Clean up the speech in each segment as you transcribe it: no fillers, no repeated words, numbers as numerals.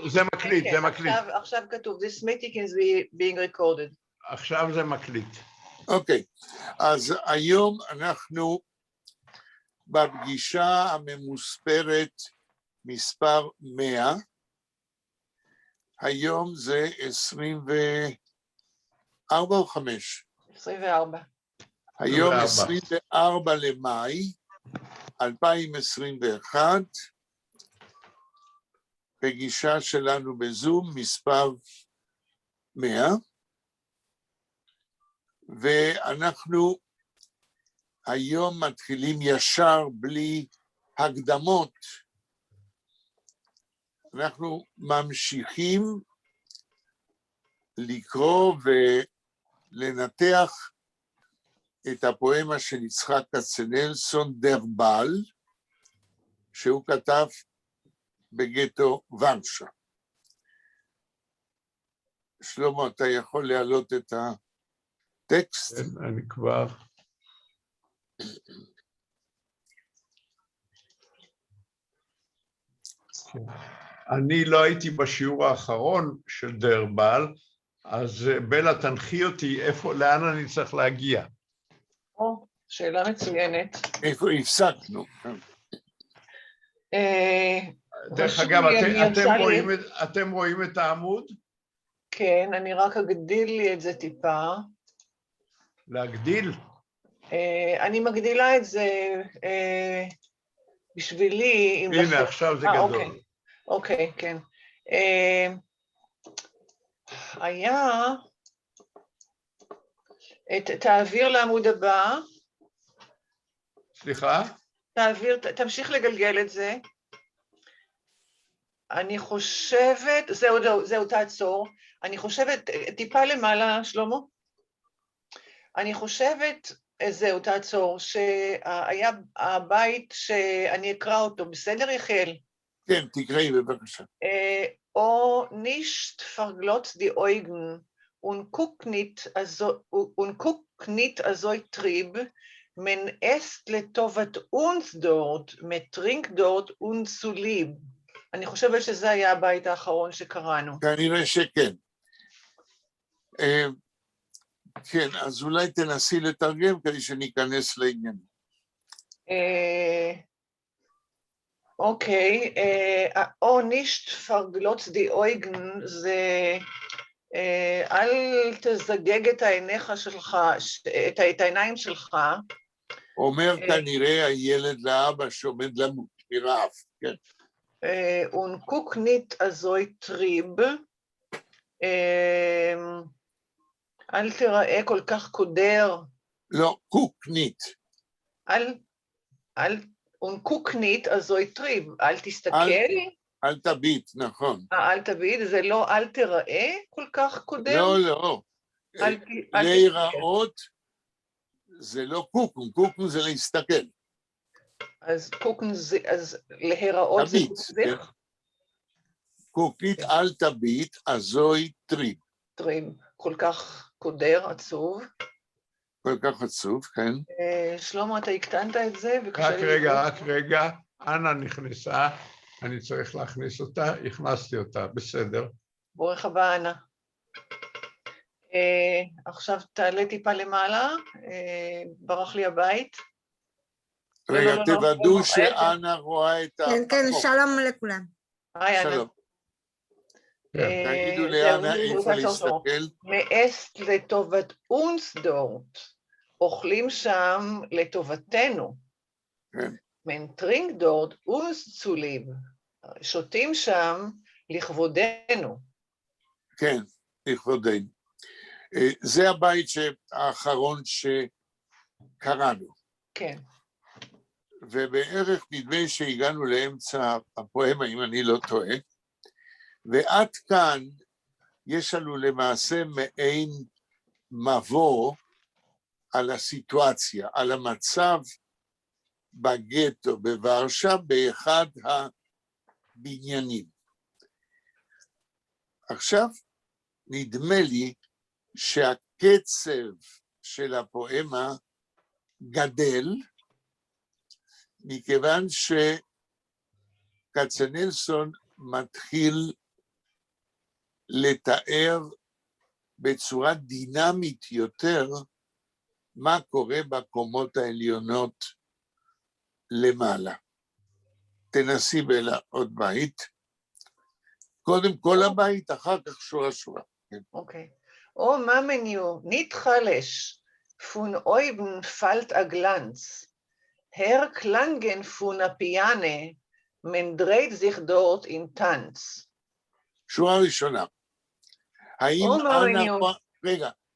זה מקליט, זה מקליט. עכשיו כתוב, this meeting is being recorded. עכשיו זה מקליט. אוקיי, אז היום אנחנו בפגישה הממוספרת מספר 100, היום זה 24 או 5? 24. היום 24 למאי 2021, פגישה שלנו בזום מספר 100, ואנחנו היום מתחילים ישר בלי הקדמות. אנחנו ממשיכים לקרוא ולנתח את הפואמה של יצחק כצנלסון, דרבל, שהוא כתב בגטו ורשה. שלמה, אתה יכול להעלות את הטקסט? כן, אני כבר... אני לא הייתי בשיעור האחרון של דרבל, אז בלה תנחי אותי לאן אני צריך להגיע. שאלה מצוינת. איפה הפסקנו? דרך אגב, אתם רואים את העמוד? כן, אני רק אגדיל לי את זה טיפה. להגדיל? אני מגדילה את זה בשבילי. הנה, עכשיו זה גדול. אוקיי, כן. היה... תעביר לעמוד הבא. סליחה? תמשיך לגלגל את זה. אני חושבת, זהו, תעצור. אני חושבת, טיפה למעלה, שלמה. אני חושבת, זהו, תעצור, שהיה הבית שאני אקרא אותו, בסדר, יחיאל? כן, תקראי בבקשה. או נישט פרגלוט די אויגן, und guck nicht trieb, man esst לטובת uns dort, man trinkt dort uns zu lieb. אני חושבת שזה היה הבית האחרון שקראנו. כנראה שכן. כן, אז אולי תנסי לתרגם כדי שניכנס לעניין. אוקיי, או נישט פרגלוט די אויגן זה... אל תזגג את העיניים שלך. אומר כנראה הילד לאבא שעומד למות מרעב, כן. und nicht azoi trieb, אל תראה כל כך קודר. לא, קוקנית. und nicht azoi trieb, אל תסתכל. אל תביט, נכון. אל תביט, זה לא אל תראה כל כך קודר? לא, לא. להיראות זה לא קוקן, קוקן זה להסתכל. אז קוקן זה, אז להיראות זה קוקן? קוקנית אל תביט, אזוי טריב. טריב, כל כך קודר, עצוב. כל כך עצוב, כן. שלמה, אתה הקטנת את זה? רק רגע, אנה נכנסה. אני צריך להכניס אותה, הכנסתי אותה, בסדר. ברוך הבא, אנה. עכשיו תעלה טיפה למעלה, ברח לי הבית. רגע, תוודאו שאנה רואה את כן, כן, שלום לכולם. היי, אנה. שלום. תגידו לאנה איפה להסתכל. מאסט לטובת uns dort, אוכלים שם לטובתנו. כן. Man trinkt dort uns zu lieb. שותים שם לכבודנו. כן, לכבודנו. זה הבית האחרון שקראנו. כן. ובערך נדמה שהגענו לאמצע הפואמה, אם אני לא טועה, ועד כאן יש לנו למעשה מעין מבוא על הסיטואציה, על המצב בגטו בוורשה באחד הבניינים. עכשיו נדמה לי שהקצב של הפואמה גדל, מכיוון שכצנלסון מתחיל לתאר בצורה דינמית יותר מה קורה בקומות העליונות למעלה. תנסי בלה עוד בית. קודם כל הבית, אחר כך שורה. אוקיי. או מה מניו, נתחלש, פון אויבן פלט הגלנץ, הר קלנגן פון הפיאנה, מנדרייט זיך דורט אין טנץ. שורה ראשונה.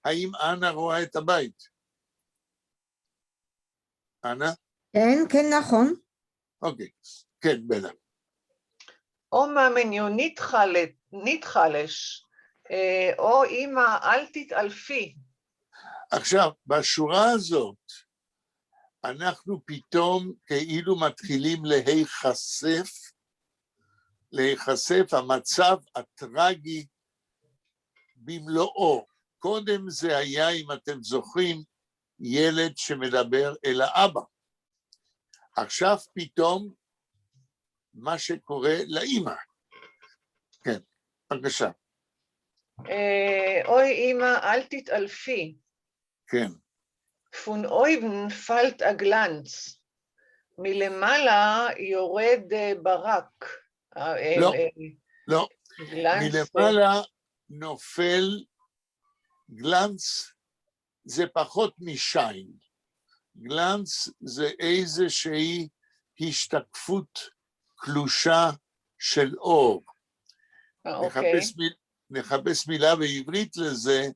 האם אנה רואה את הבית? אנה? כן, נכון. אוקיי, כן, בלה. או מה מניו, נתחלש, או אמא, אל תתעלפי. עכשיו, בשורה הזאת, אנחנו פתאום כאילו מתחילים להיחשף המצב הטרגי במלואו. קודם זה היה, אם אתם זוכרים, ילד שמדבר אל האבא. עכשיו פתאום מה שקורה לאמא. כן, בבקשה. אוי אמא, אל תתעלפי. כן. פון אויבן פלט הגלנץ. מלמעלה יורד ברק. לא. מלמעלה נופל גלנץ, זה פחות משיין. גלנץ זה איזושהי השתקפות קלושה של אור. אוקיי. נחפש מילה בעברית לזה.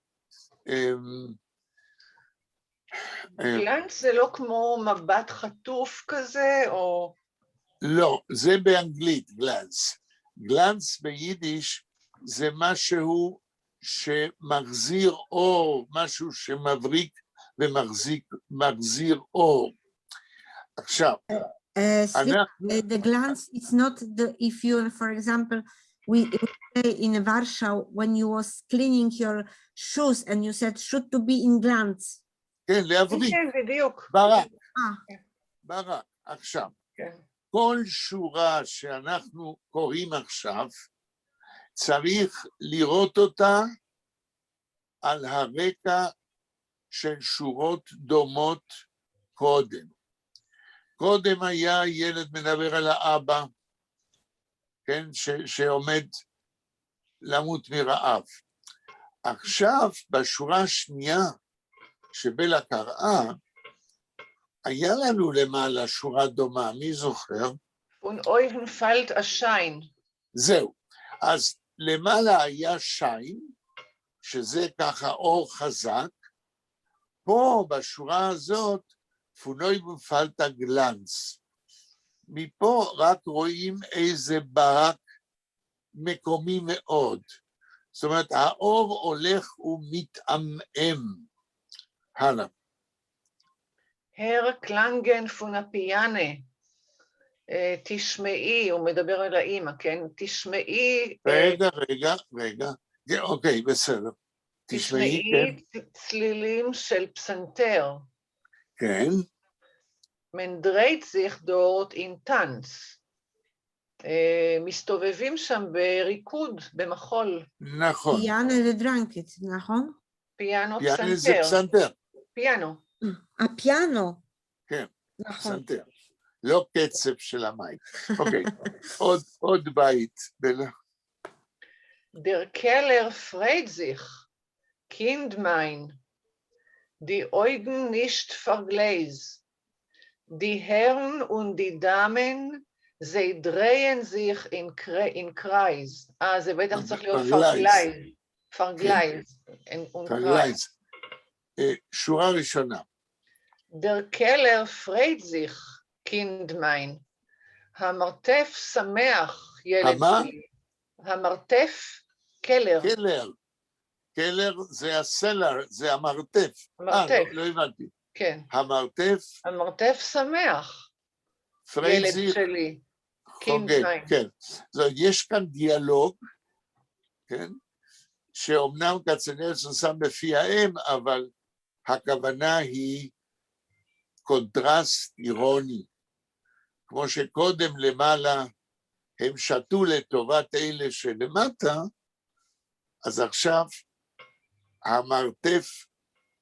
גלנץ זה לא כמו מבט חטוף כזה, או... לא, זה באנגלית, גלנץ. גלנץ ביידיש זה משהו שמחזיר אור, משהו שמבריק ומחזיר אור. עכשיו, the glance, it's not the, if you, for example, we say in Warsaw, when you was cleaning your shoes and you said, should to be in glance. כן, להבריק. כן, בדיוק. ברק. עכשיו, כן. כל שורה שאנחנו קוראים עכשיו, צריך לראות אותה על הרקע של שורות דומות קודם. קודם היה ילד מדבר על האבא, כן, שעומד למות מרעב. עכשיו, בשורה השנייה שבלה קראה, היה לנו למעלה שורה דומה, מי זוכר? פון אויבן פלט השיין. זהו, אז למעלה היה שיין, שזה ככה אור חזק, פה בשורה הזאת, פון אויבן פלט הגלנץ. מפה רק רואים איזה ברק מקומי מאוד. זאת אומרת, האור הולך ומתעמעם. הלאה. הר קלנגן פון הפיאנה, תשמעי, הוא מדבר על האמא, כן? תשמעי... רגע, אוקיי, בסדר. תשמעי צלילים של פסנתר. כן. מנדרייט זיך דורט אין טנץ. מסתובבים שם בריקוד, במחול. נכון. פיאנו זה דרנקט, נכון? פיאנו, פיאנו זה פסנתר. פיאנו. הפיאנו. כן, נכון. פסנתר. לא קצב של המים. אוקיי, עוד בית, בלה. Der Keller freut sich, Kind mein, die Augen nicht vergleis, die Herren und die Damen, sie drehen sich in Kreis. זה בטח צריך להיות פרגלייז. פרגלייז. שורה ראשונה. Der Keller freut sich, Kind mein, המרתף שמח, ילד שלי. המרתף, קלר. קלר זה הסלר, זה המרתף. לא הבנתי. כן. המרתף. המרתף שמח. ילד שלי. חוגג, כן. זאת, יש כאן דיאלוג, כן? שאומנם כצנלסון שם בפי האם, אבל הכוונה היא קונטרסט אירוני. כמו שקודם למעלה הם שתו לטובת אלה שלמטה, אז עכשיו המרתף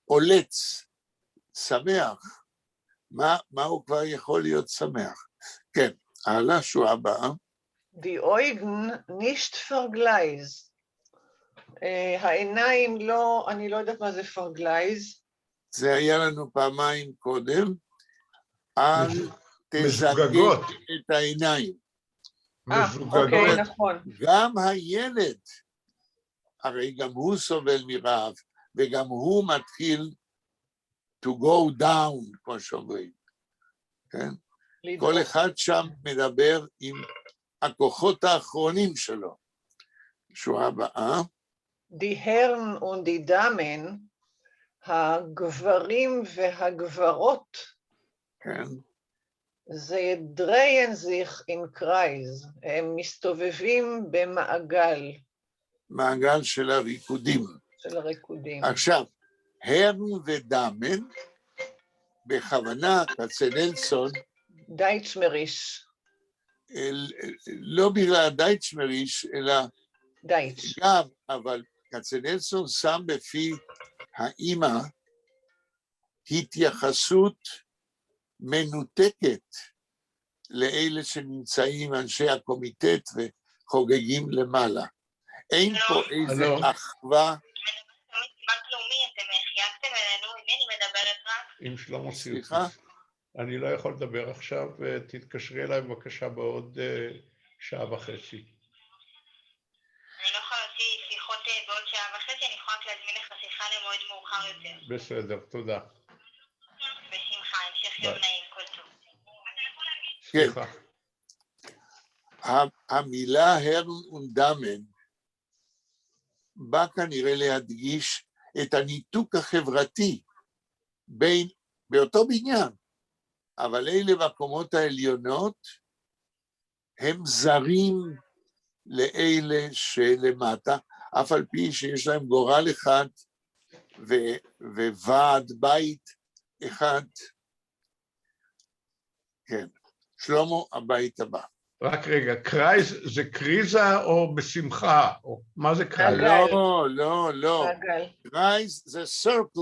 עולץ, שמח. מה הוא כבר יכול להיות שמח? כן, הלאה, שורה הבאה. Die Augen nicht vergleis. העיניים לא, אני לא יודעת מה זה פרגלייז. זה היה לנו פעמיים קודם. אל תזגג מזוגגות. את העיניים. מזוגגות. אוקיי, נכון. גם הילד, הרי גם הוא סובל מרעב, וגם הוא מתחיל to go down, כמו שאומרים. כן? כל אחד שם מדבר עם הכוחות האחרונים שלו. שורה הבאה. Die Herren und die Damen, הגברים והגברות, כן. זה drehen sich im Kreis, הם מסתובבים במעגל. מעגל של הריקודים. של הריקודים. עכשיו, הרן ודאמן, בכוונה כצנלסון, דייטשמריש. לא בגלל דייטשמריש, אלא דייטש. גם, אבל כצנלסון שם בפי האימא התייחסות מנותקת לאלה שנמצאים אנשי הקומיטט וחוגגים למעלה. אין פה איזה אחווה. אתם חייגתם אלינו, עם מי אני מדברת רק? עם שלמה סיוטיס. סליחה? אני לא יכול לדבר עכשיו, תתקשרי אליי בבקשה בעוד שעה וחצי. אני לא יכולה להוציא שיחות בעוד שעה וחצי, אני יכולה רק להזמין לך שיחה למועד מאוחר יותר. בסדר, תודה. בשמחה, המשך יום נעים, כל טוב. סליחה. המילה הרן ונדמן בא כנראה להדגיש את הניתוק החברתי באותו בניין, אבל אלה בקומות העליונות הם זרים לאלה שלמטה, אף על פי שיש להם גורל אחד וועד בית אחד. כן, שלמה, הבית הבא. רק רגע, קרייז זה קריזה או בשמחה? או מה זה קרייז? לא. קרייז זה סרקל,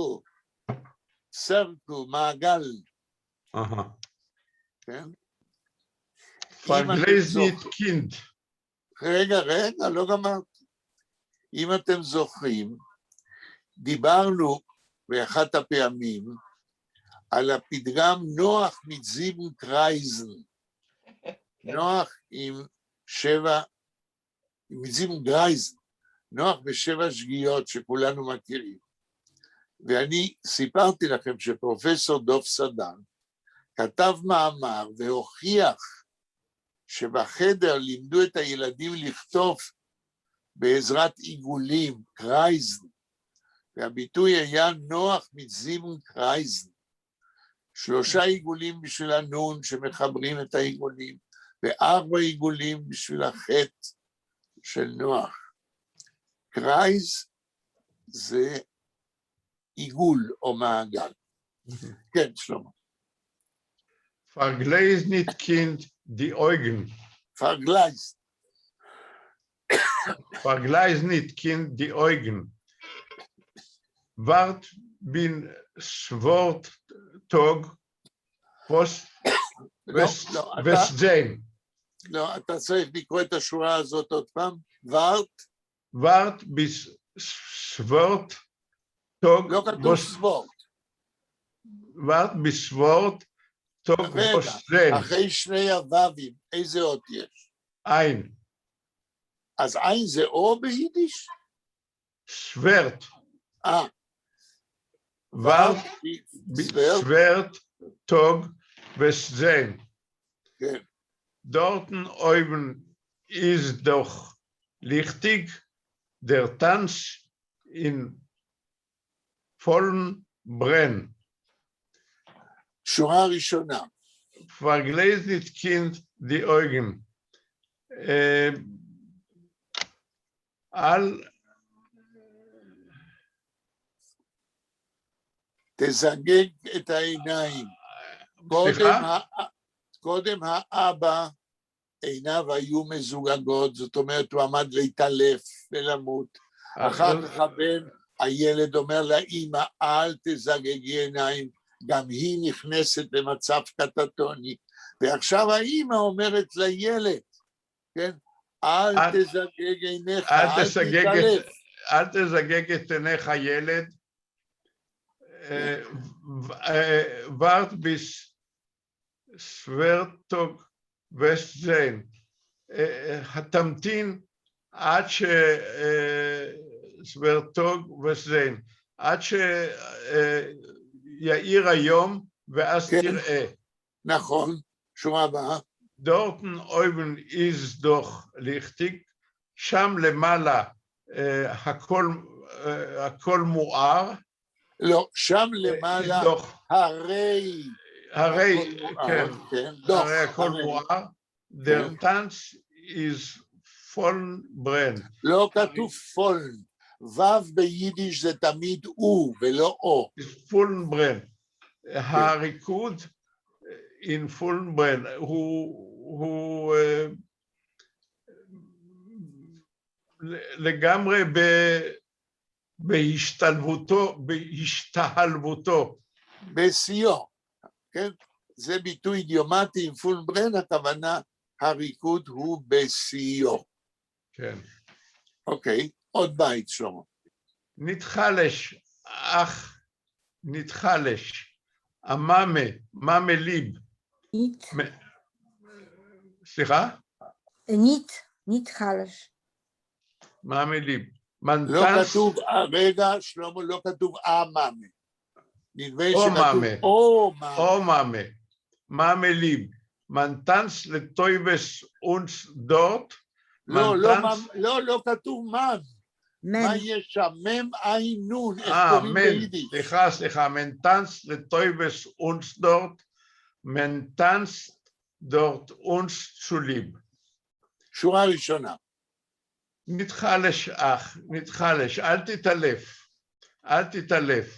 מעגל. כן? פרגלייזנית קינד. רגע, לא גמרתי. אם אתם זוכרים, דיברנו באחת הפעמים על הפתגם נוח מצזיבן קרייזן. נוח עם זיבן גרייזן, נוח בשבע שגיאות שכולנו מכירים. ואני סיפרתי לכם שפרופסור דוב סדן כתב מאמר והוכיח שבחדר לימדו את הילדים לכתוב בעזרת עיגולים, קרייזן, והביטוי היה נוח מצזיבן קרייזן. 3 עיגולים בשביל הנון שמחברים את העיגולים, ו4 עיגולים בשביל החטא של נוח. קרייז זה עיגול או מעגל. כן, שלמה. פרגלייזנית קינד די אויגן. Vergleichsnit Kind die Augen. Wart bin Swort Tog וסג'יין. לא, אתה צריך לקרוא את השורה הזאת עוד פעם. ורת בסבורט טוג. לא כתוב סבורט. ורת בסבורט טוג וסג'יין. אחרי שני הו"בים, איזה אות יש? עין. אז עין זה או ביידיש? שוורט. ורת בסבורט טוג וסג'יין. כן. Dorten oben ist doch lichtig der Tanz in vollen Brenn. שורה ראשונה. Vergleichsnit Kind die Augen. תזגג את העיניים. קודם האבא עיניו היו מזוגגות, זאת אומרת, הוא עמד להתעלף ולמות. אחר כך הילד אומר לאמא, אל תזגגי עיניים, גם היא נכנסת במצב קטטוני. ועכשיו האמא אומרת לילד, כן? אל תזגג עיניך, אל תתעלף. אל תזגג את עיניך ילד, ורד ביס סוורטוג וסזיין, התמתין עד סוורטוג וסזיין, עד שיאיר היום ואז תראה. נכון, שורה הבאה. דורטן אויבן איז דוח ליכטיג, שם למעלה הכל מואר. לא, שם למעלה הרי הכל מואר. Der Tanz is vollen Brenn. לא כתוב פולן, וו ביידיש זה תמיד הוא ולא או. vollen Brenn. הריקוד in vollen Brenn הוא לגמרי בהשתהלבותו. בשיאו, כן? זה ביטוי אידיומטי עם פולן ברן, הכוונה הריקוד הוא בשיאו. כן. אוקיי, עוד בית שלמה. נתחלש, אך נתחלש, מאמה ליב. סליחה? נתחלש. מאמה ליב. לא כתוב, רגע, שלמה, לא כתוב מאמה. נדמה שכתוב או מאמה. מאמה ליב. מנטנס לטויבס אונס דורט. לא כתוב מן. מה יש שם? מם עין נון, איך קוראים ביידיש? סליחה, מנטנס לטויבס אונס דורט. מנטנס דורט אונס צוליב. שורה ראשונה. נתחלש אח, נתחלש, אל תתעלף, אל תתעלף.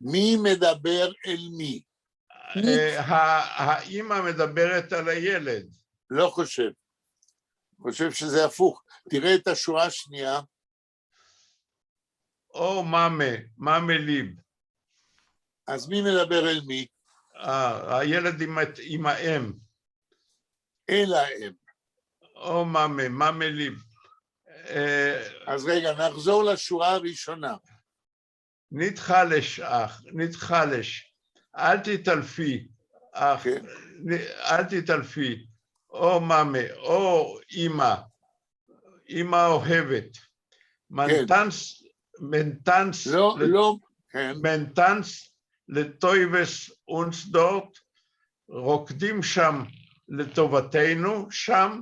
מי מדבר אל מי? האמא מדברת על הילד. לא חושב. חושב שזה הפוך. תראה את השורה השנייה. או מאמה ליב. אז מי מדבר אל מי? הילד עם האם. אל האם. או מאמה ליב. אז רגע, נחזור לשורה הראשונה. נתחלש אח, נתחלש. אל תתעלפי, אח, אל תתעלפי. או מאמה, או אמא אוהבת. מנטנס, מנטנס לטויבס אונס דורט, רוקדים שם לטובתנו, שם,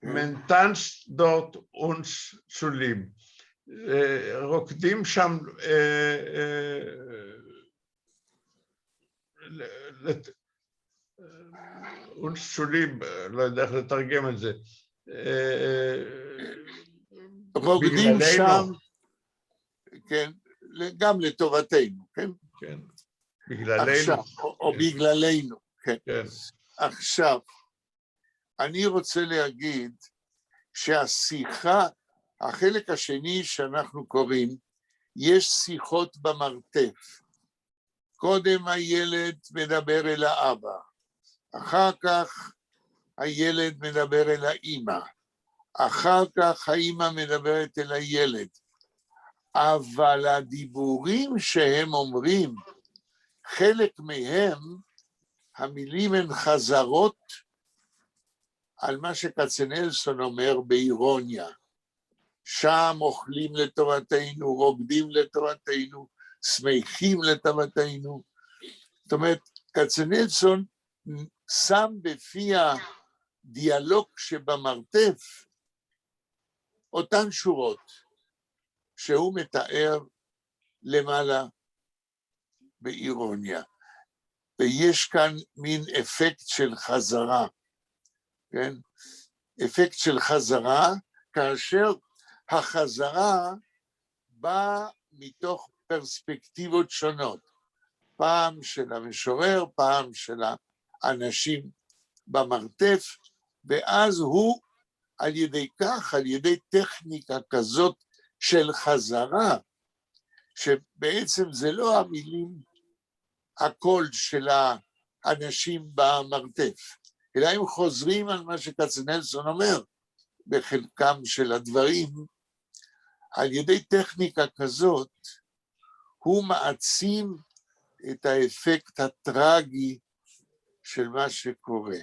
מנטנס דורט אונס צוליב. רוקדים שם אונס צוליב, לא יודע איך לתרגם את זה. רוקדים שם, כן, גם לטובתנו, כן? כן, בגללנו. או בגללנו, כן. עכשיו, אני רוצה להגיד שהשיחה, החלק השני שאנחנו קוראים, יש שיחות במרתף. קודם הילד מדבר אל האבא, אחר כך הילד מדבר אל האמא, אחר כך האמא מדברת אל הילד. אבל הדיבורים שהם אומרים, חלק מהם, המילים הן חזרות על מה שכצנלסון אומר באירוניה. שם אוכלים לטובתנו, רוקדים לטובתנו, שמחים לטובתנו. זאת אומרת, כצנלסון שם בפי הדיאלוג שבמרתף אותן שורות שהוא מתאר למעלה באירוניה. ויש כאן מין אפקט של חזרה, כן? אפקט של חזרה, כאשר החזרה באה מתוך פרספקטיבות שונות, פעם של המשורר, פעם של האנשים במרתף, ואז הוא על ידי כך, על ידי טכניקה כזאת של חזרה, שבעצם זה לא המילים הקול של האנשים במרתף, אלא הם חוזרים על מה שכצנלסון אומר, בחלקם של הדברים, על ידי טכניקה כזאת, הוא מעצים את האפקט הטרגי של מה שקורה.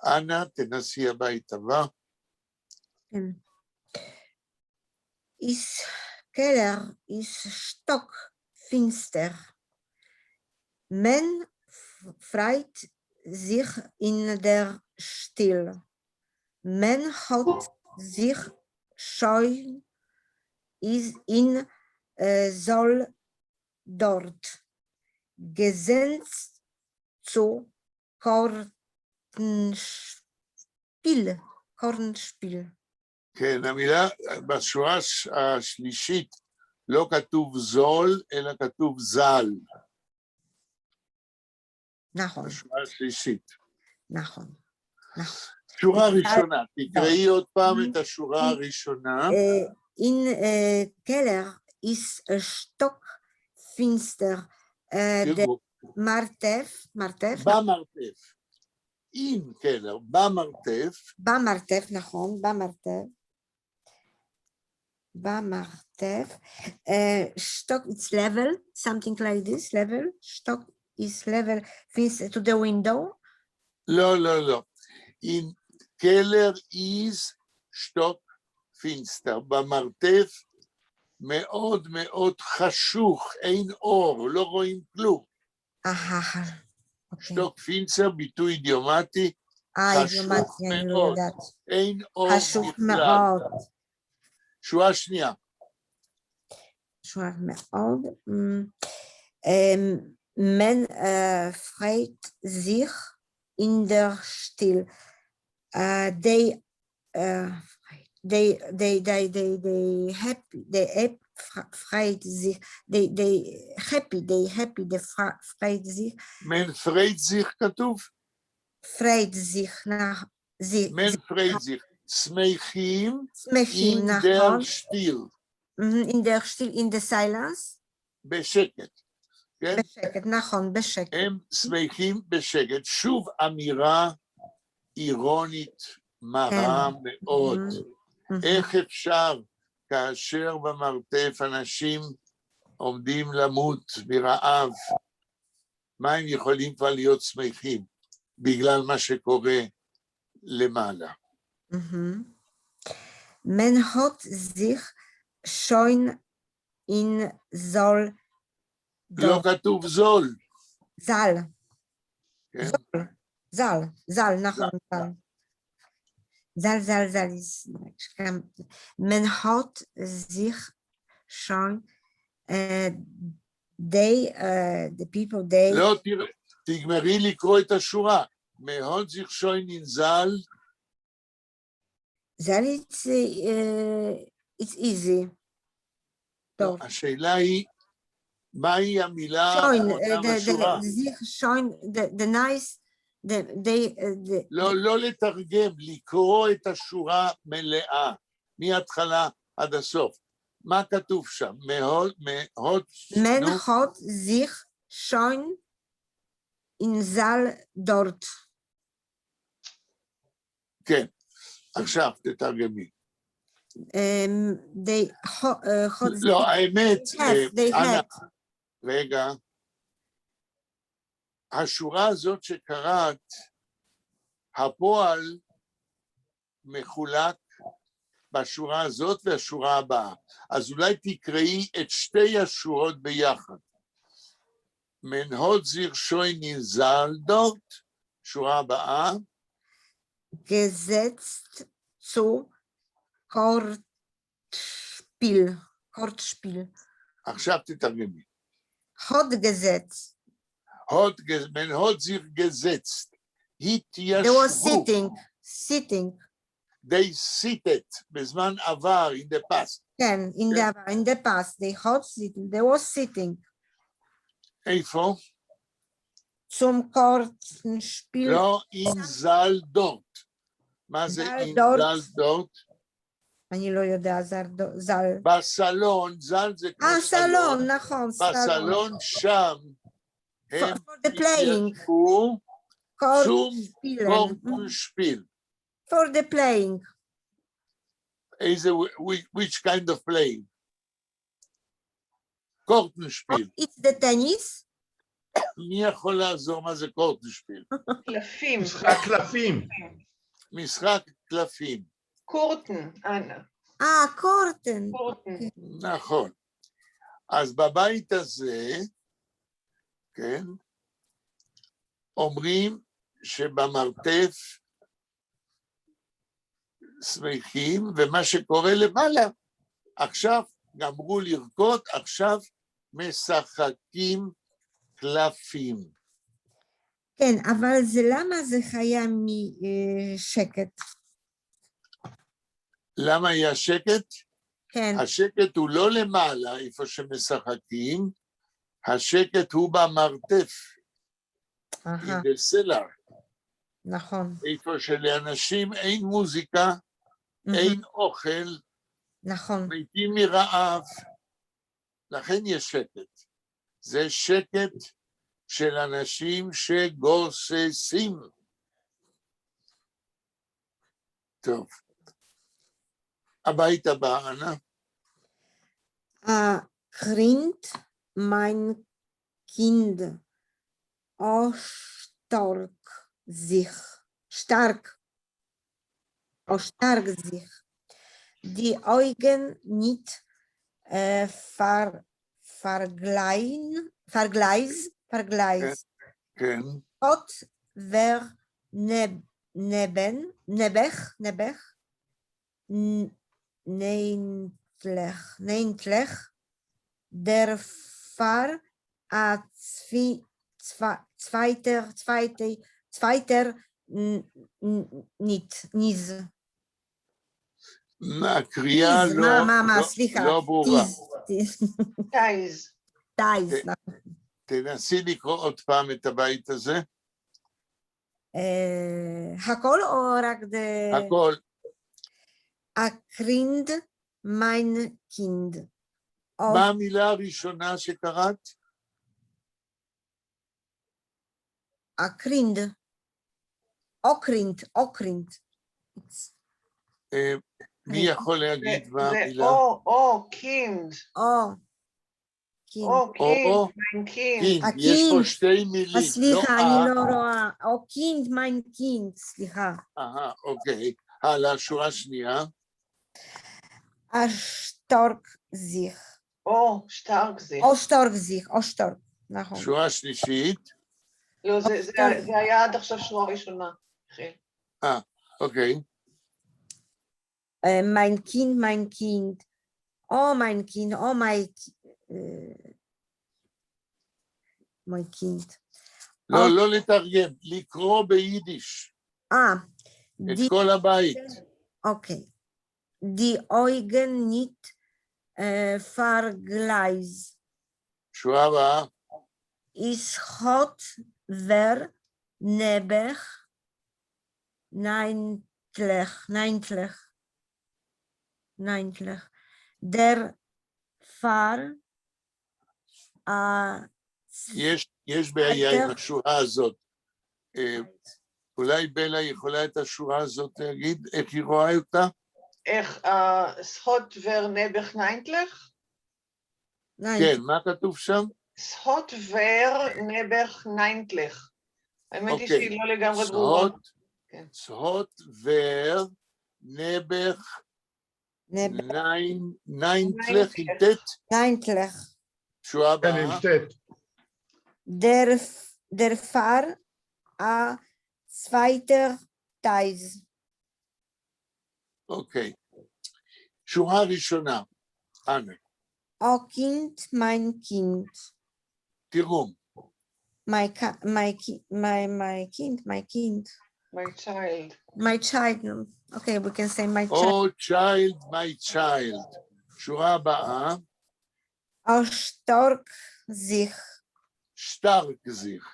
אנא, תנסי הבית הבא. Keller ist stockfinster. Man freut sich in der Stille. Man hat sich scheu in soll dort gesetzt zu Kornspiel. כן, המילה בשורה השלישית לא כתוב זול, אלא כתוב זל. נכון. בשורה השלישית. נכון. שורה ראשונה, תקראי עוד פעם את השורה הראשונה. In Keller ist stockfinster. Der Martef. במרתף. In Keller, במרתף. נכון, במרתף. Stock is level, something like this, level. Stock is level, finster to the window. לא. In Keller is stockfinster. במרתף מאוד מאוד חשוך, אין אור, לא רואים כלום. שטוקפינצר, ביטוי אידיומטי, חשוך מאוד, אין אור בכלל. שורה שנייה. שורה מאוד. Man freut sich in der Stille. They happy, they freut sich, they happy, they freut sich. Man freut sich כתוב? freut sich nach sie. Man freut sich. שמחים שמחים, in נכון. der Still. In der Still, in the silence. בשקט. כן? בשקט, נכון, בשקט. הם שמחים בשקט. שוב אמירה אירונית מרה מאוד. איך אפשר כאשר במרתף אנשים עומדים למות מרעב, מה הם יכולים כבר להיות שמחים בגלל מה שקורה למעלה? Man hat sich schon in Soll. לא כתוב זול. זל. כן? זל, נכון. זל. Man hat sich schon, the people, they... לא, תגמרי לקרוא את השורה. Man hat sich schon in זל. זל, it's easy. לא, השאלה היא, מהי המילה האחרונה בשורה? the nice, לא לתרגם, לקרוא את השורה מלאה, מההתחלה עד הסוף. מה כתוב שם? Man hat sich schon in Saal dort. כן, עכשיו תתרגמי. לא, האמת, אנא, רגע, השורה הזאת שקראת, הפועל מחולק בשורה הזאת והשורה הבאה. אז אולי תקראי את שתי השורות ביחד. Man hat sich schon in Saal dort, שורה הבאה. Gesetzt zu Kortspiel. עכשיו תתרגמי. Hat gesetzt. Man hat sich gesetzt. התיישבו. They were sitting. They seated, בזמן עבר, in the past. כן, in the past. They were sitting. איפה? zum Kartenspiel. לא, אין זל דורט. מה זה זל אין דורט. זל דורט? אני לא יודע, זל. בסלון, זל זה כמו סלון. סלון, נכון, סלון. בסלון שם הם For the playing. התיישבו zum Spielen. Kartenspiel. For the playing. Which kind of playing? קורטנשפיל. It's the tennis. מי יכול לעזור מה זה קורטנשפיל? קלפים. משחק קלפים. משחק קלפים. קורטן, אנה. קורטן. קורטן. נכון. אז בבית הזה, כן, אומרים שבמרתף שמחים, ומה שקורה למעלה, עכשיו גמרו לרקוד, עכשיו משחקים קלפים. כן, אבל למה זה היה משקט? למה היה שקט? כן. השקט הוא לא למעלה, איפה שמשחקים, השקט הוא במרתף, in the cellar. נכון. איפה שלאנשים אין מוזיקה, אין אוכל, נכון. מתים מרעב, לכן יש שקט. זה שקט של אנשים שגוססים. טוב. הבית הבא, אנה? Kind, mein Kind, stark sich, die Augen nicht vergleis, כן. Gott wer nebech, neintlich, der Fahr zweiter ניז. הקריאה לא ברורה. טייז. תנסי לקרוא עוד פעם את הבית הזה. הכל או רק הכל. הקרינד מיין קינד. מה המילה הראשונה שקראת? הקרינד. אוקרינד. מי יכול להגיד מה המילה? זה או, קינד. קינד. יש פה שתי מילים. סליחה, אני לא רואה. או קינד, מיין קינד, סליחה. אוקיי. הלאה, שורה שנייה. השטורק זיך. או שטורק זיך, נכון. שורה שלישית. לא, זה היה עד עכשיו שורה ראשונה. אוקיי. mein Kind, mein Kind, mein Kind. לא לתרגם, לקרוא ביידיש. את כל הבית. אוקיי. Die Augen nicht vergleich. שורה הבאה. Is hot ver nebech neintlich. Der Fahr יש בעיה עם השורה הזאת. אולי בלה יכולה את השורה הזאת להגיד, איך היא רואה אותה? איך, סחוט ור נבך ניינטלך? כן, מה כתוב שם? סחוט ור נבך ניינטלך. האמת היא שהיא לא לגמרי ברורה. סחוט ור נבך ניינטלך, עם טט? ניינטלך. שורה הבאה. Der Fahr a zweiter Teis. אוקיי. שורה ראשונה, אנה. O Kind, mein Kind. תראו. My Kind. My child. Okay, we can say my child. Oh, child, my child. שורה הבאה. Stark sich. stark sich.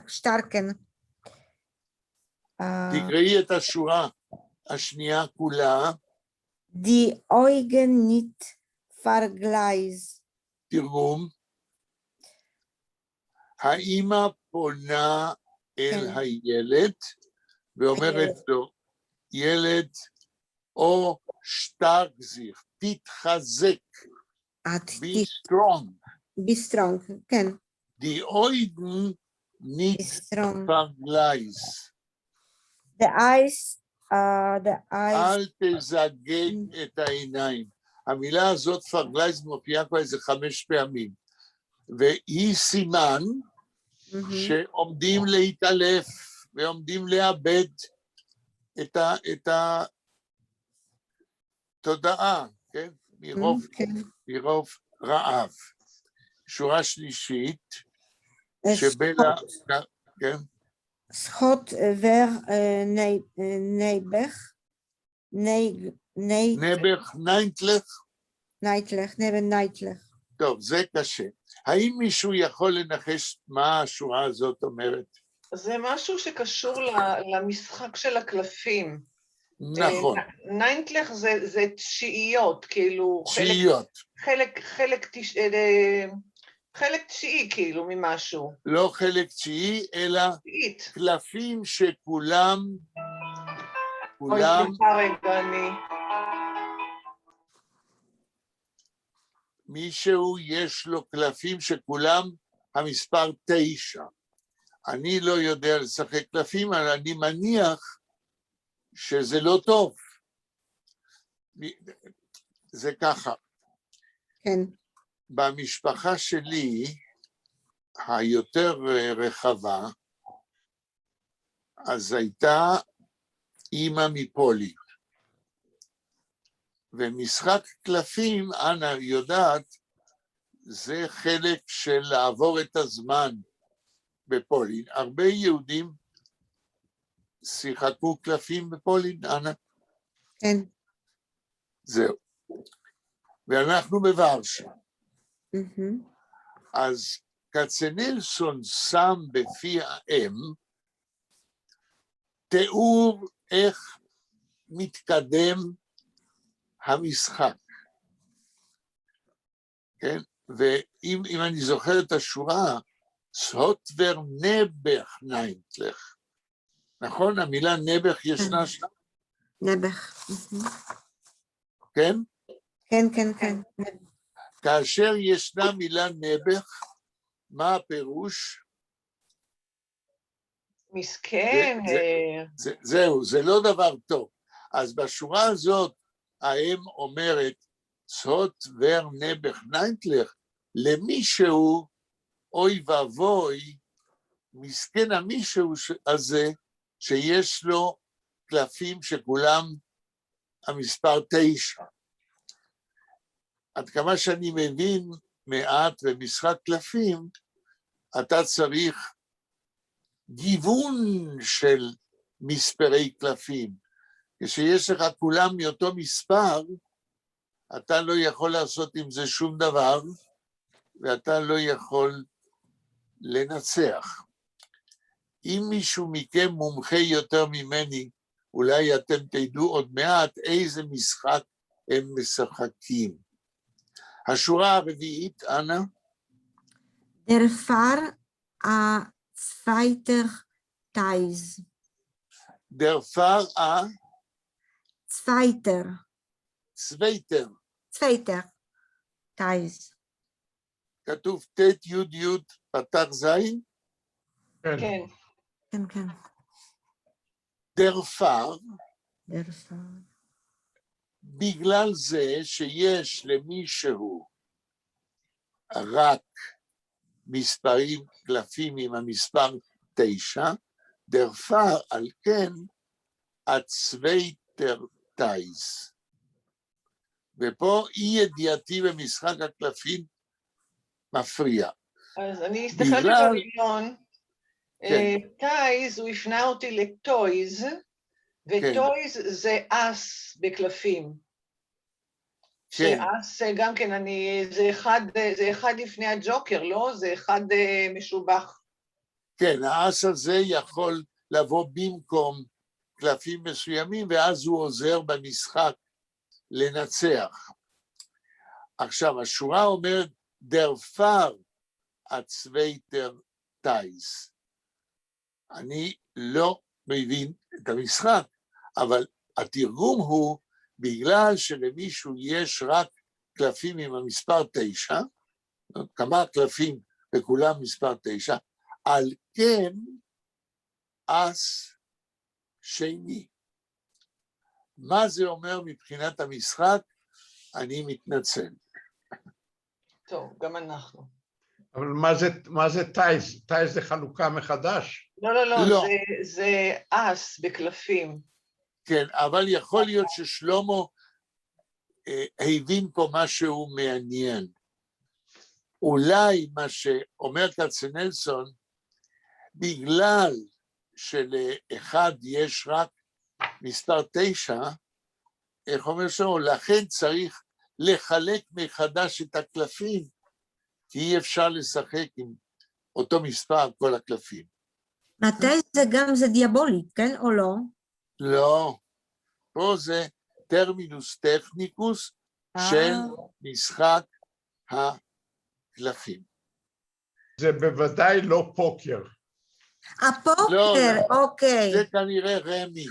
starken. תקראי את השורה השנייה כולה. Die Augen nicht vergleich. תרגום. האמא פונה אל כן. הילד ואומרת לו, ילד, או שטרק זיך, תתחזק, be strong. Be strong, כן. Die Augen nicht Be strong. vergleich. The eyes, אל תזגג את העיניים. המילה הזאת פרגלייז מופיעה כבר איזה 5 פעמים, והיא סימן שעומדים להתעלף ועומדים לאבד את התודעה, כן? מרוב רעב. שורה שלישית, שבלה, כן? Schot ver neibech, נעבך נייטלך. נייטלך. טוב, זה קשה. האם מישהו יכול לנחש מה השורה הזאת אומרת? זה משהו שקשור למשחק של הקלפים. נכון. ניינטלך זה תשיעיות, כאילו... תשיעיות. חלק תשיעי, כאילו, ממשהו. לא חלק תשיעי, אלא קלפים שכולם... אוי, סליחה רגע, מישהו יש לו קלפים שכולם המספר 9. אני לא יודע לשחק קלפים, אבל אני מניח שזה לא טוב. זה ככה. כן. במשפחה שלי, היותר רחבה, אז הייתה אימא מפולין. ומשחק קלפים, אנה יודעת, זה חלק של לעבור את הזמן בפולין. הרבה יהודים שיחקו קלפים בפולין, אנה? כן. זהו. ואנחנו בוורשה. אז כצנלסון שם בפי האם תיאור איך מתקדם המשחק. כן? ואם אני זוכר את השורה, סוטבר נבך ניינטלך. נכון? המילה נבך ישנה שם? נבך. כן? כן, כן, כן. כאשר ישנה מילה נבך, מה הפירוש? מסכן. זהו, זה לא דבר טוב. אז בשורה הזאת, האם אומרת, סוט ור נבך ניינטלך, למישהו, אוי ואבוי, מסכן המישהו הזה, שיש לו קלפים שכולם המספר 9. עד כמה שאני מבין מעט במשחק קלפים, אתה צריך גיוון של מספרי קלפים. כשיש לך כולם מאותו מספר, אתה לא יכול לעשות עם זה שום דבר, ואתה לא יכול לנצח. אם מישהו מכם מומחה יותר ממני, אולי אתם תדעו עוד מעט איזה משחק הם משחקים. השורה הרביעית, אנה? Der Fahr a zweiter Teis. Der Fahr a? Zweiter. Zweiter Teis. כתוב ת' י' י' פתח זין? כן. כן, כן. Der Fahr. Der Fahr. בגלל זה שיש למישהו רק מספרים קלפים עם המספר 9, der Fahr על כן הצווייטר טייס. ופה אי ידיעתי במשחק הקלפים מפריע. אז אני הסתכלתי במיליון, טייז, הוא הפנה אותי לטויז, וטויז זה אס בקלפים. שאס גם כן, זה אחד לפני הג'וקר, לא? זה אחד משובח. כן, האס הזה יכול לבוא במקום קלפים מסוימים, ואז הוא עוזר במשחק לנצח. עכשיו, השורה אומרת, der Fahr הצווייטר טייס. אני לא מבין את המשחק, אבל התרגום הוא, בגלל שלמישהו יש רק קלפים עם המספר 9, כמה קלפים וכולם מספר 9, על כן אס שני. מה זה אומר מבחינת המשחק? אני מתנצל. טוב, גם אנחנו. אבל מה זה טייס? טייס זה חלוקה מחדש? לא, לא, לא, לא. זה אס בקלפים. כן, אבל יכול להיות ששלמה הבין פה משהו מעניין. אולי מה שאומר כצנלסון, בגלל שלאחד יש רק מספר 9, איך אומר שלמה, לכן צריך לחלק מחדש את הקלפים, כי אי אפשר לשחק עם אותו מספר כל הקלפים. הטייס זה גם זה דיאבולית, כן או לא? לא, פה זה טרמינוס טכניקוס של משחק הקלפים. זה בוודאי לא פוקר. הפוקר, אוקיי. זה כנראה רמי,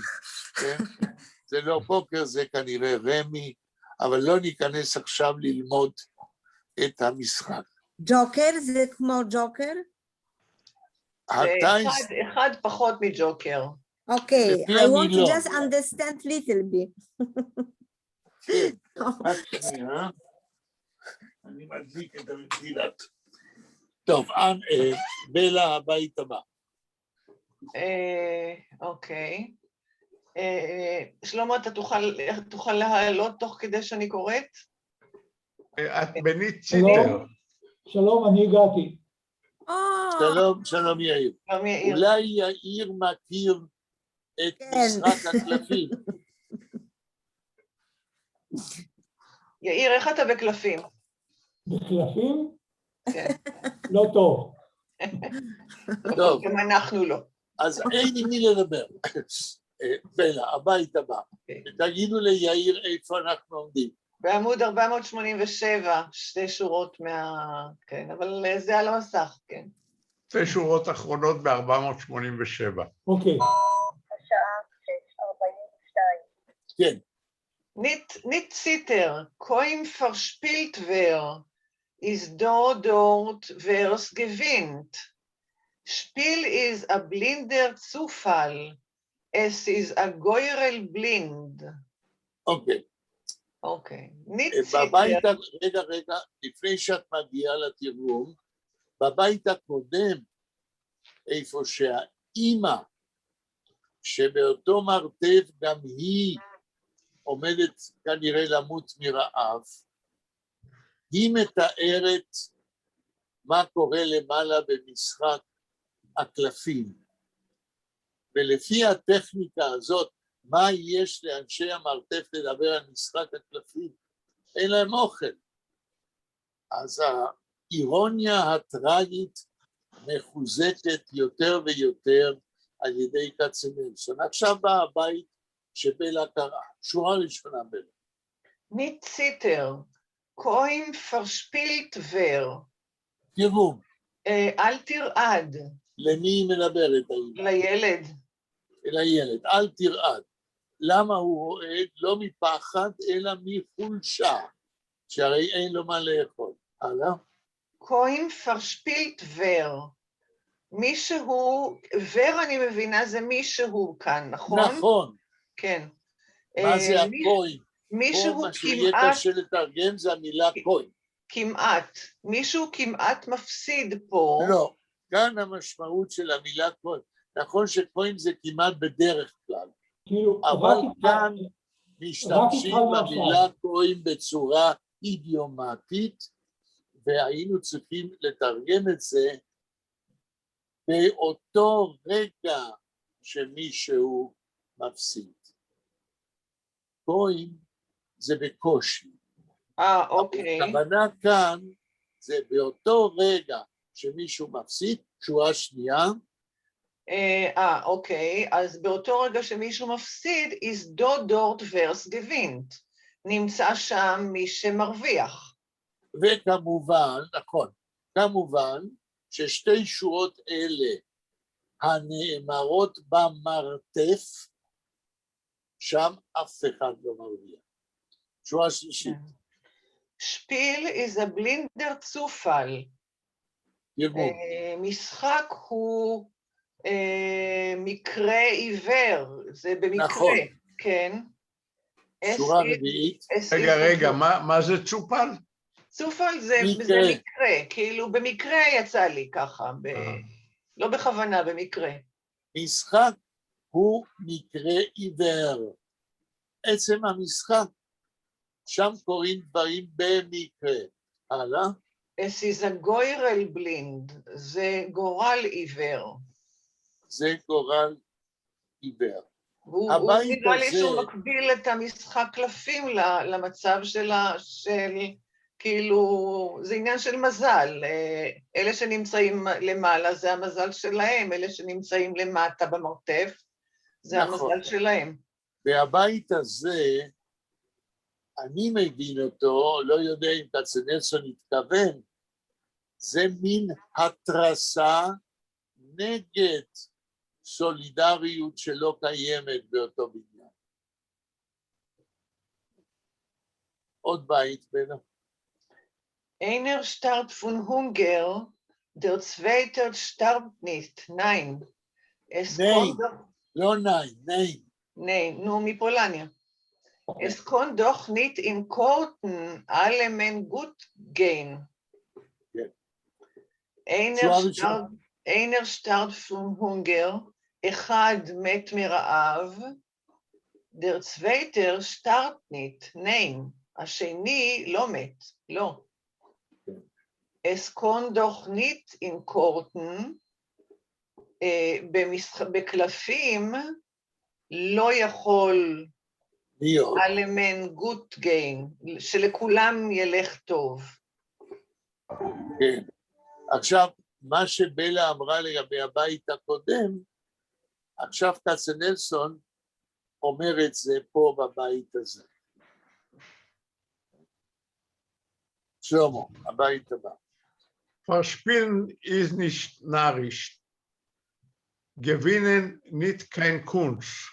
כן? זה לא פוקר, זה כנראה רמי, אבל לא ניכנס עכשיו ללמוד את המשחק. ג'וקר זה כמו ג'וקר? זה אחד פחות מג'וקר. אוקיי, לפי I want to המילון. just understand little bit. רק שנייה, אני מדליק את המתילת. טוב, בלה הבית הבא. אוקיי. שלמה, אתה תוכל להעלות תוך כדי שאני קוראת? את בנית ציטר. שלום, אני הגעתי. שלום יאיר. אולי יאיר מכיר את משחק הקלפים. יאיר, איך אתה בקלפים? בקלפים? כן. לא טוב. טוב. גם אנחנו לא. אז אין עם מי לדבר. בלה, הבית הבא. תגידו ליאיר איפה אנחנו עומדים. בעמוד 487, 2 שורות כן, אבל זה על המסך, כן. 2 שורות אחרונות ב-487. אוקיי. השעה 6:42. כן. Nicht Zitter, kein verspielt wer, ist dort wer's gewinnt. Spiel ist a blinder Zufall, es ist a geurel blind. אוקיי. אוקיי. Nicht בבית, Zitter. רגע, לפני שאת מגיעה לתרגום, בבית הקודם, איפה שהאימא, שבאותו מרתף גם היא עומדת כנראה למות מרעב, היא מתארת מה קורה למעלה במשחק הקלפים. ולפי הטכניקה הזאת, מה יש לאנשי המרתף לדבר על משחק הקלפים? אין להם אוכל. אז האירוניה הטרגית מחוזקת יותר ויותר על ידי כצנלסון. עכשיו בא הבית שבלה קראה. שורה ראשונה בלה. Nicht Zitter, kein verspielt wer. תרגום. אל תרעד. למי היא מדברת? לילד. לילד. אל תרעד. למה הוא רועד? לא מפחד, אלא מחולשה. שהרי אין לו מה לאכול. הלאה. kein verspielt wer. מישהו, ור אני מבינה זה מישהו כאן, נכון? נכון. כן. מה זה הקוין? מישהו פה מה שיהיה כמעט, קשה לתרגם זה המילה קוין. כמעט, מישהו כמעט מפסיד פה. לא, כאן המשמעות של המילה קוין. נכון שקוין זה כמעט בדרך כלל, כאילו, אבל כאן משתמשים במילה קוין בצורה אידיומטית, והיינו צריכים לתרגם את זה באותו רגע שמישהו מפסיד. קוין זה בקושי. אוקיי. הכוונה כאן זה באותו רגע שמישהו מפסיד, שורה שנייה, אוקיי, אז באותו רגע שמישהו מפסיד, is do dort vers gewinnt. נמצא שם מי שמרוויח. וכמובן, נכון, כמובן ששתי שורות אלה הנאמרות במרתף, שם אף אחד לא מרוויח. שורה שלישית. שפיל is a blinder Zufall. תרגום. משחק הוא מקרה עיוור, זה במקרה, נכון. כן. שורה רביעית. רגע, מה זה צופל? צופל זה מקרה, כאילו במקרה יצא לי ככה, לא בכוונה, במקרה. משחק הוא מקרה עיוור. עצם המשחק, שם קוראים דברים במקרה. הלאה. Es ist a goirel blind, זה גורל עיוור. זה גורל עיוור. הוא נראה לי שהוא מקביל את המשחק קלפים למצב של כאילו, זה עניין של מזל. אלה שנמצאים למעלה זה המזל שלהם, אלה שנמצאים למטה במרתף, זה המזל שלהם. והבית הזה, אני מבין אותו, לא יודע אם כצנלסון התכוון, זה מין התרסה נגד סולידריות שלא קיימת באותו בניין. עוד בית בנה. Einer starb von Hunger, der zweite starb nicht. Nein. Nein, לא nein. Nein, nur מפולניה. Es kann doch nicht in Korten alle men gut gehen. Einer starb von Hunger, אחד מת מרעב, der zweite starb nicht. Nein, השני לא מת, לא. Es kann doch nicht in Korten, בקלפים, לא יכול אלמן גוט גיין, שלכולם ילך טוב. כן. עכשיו, מה שבלה אמרה לגבי הבית הקודם, עכשיו כצנלסון אומר את זה פה בבית הזה. שלמה, הבית הבא. Verspielen ist nicht narrisch. Gewinnen nicht kein Kunst.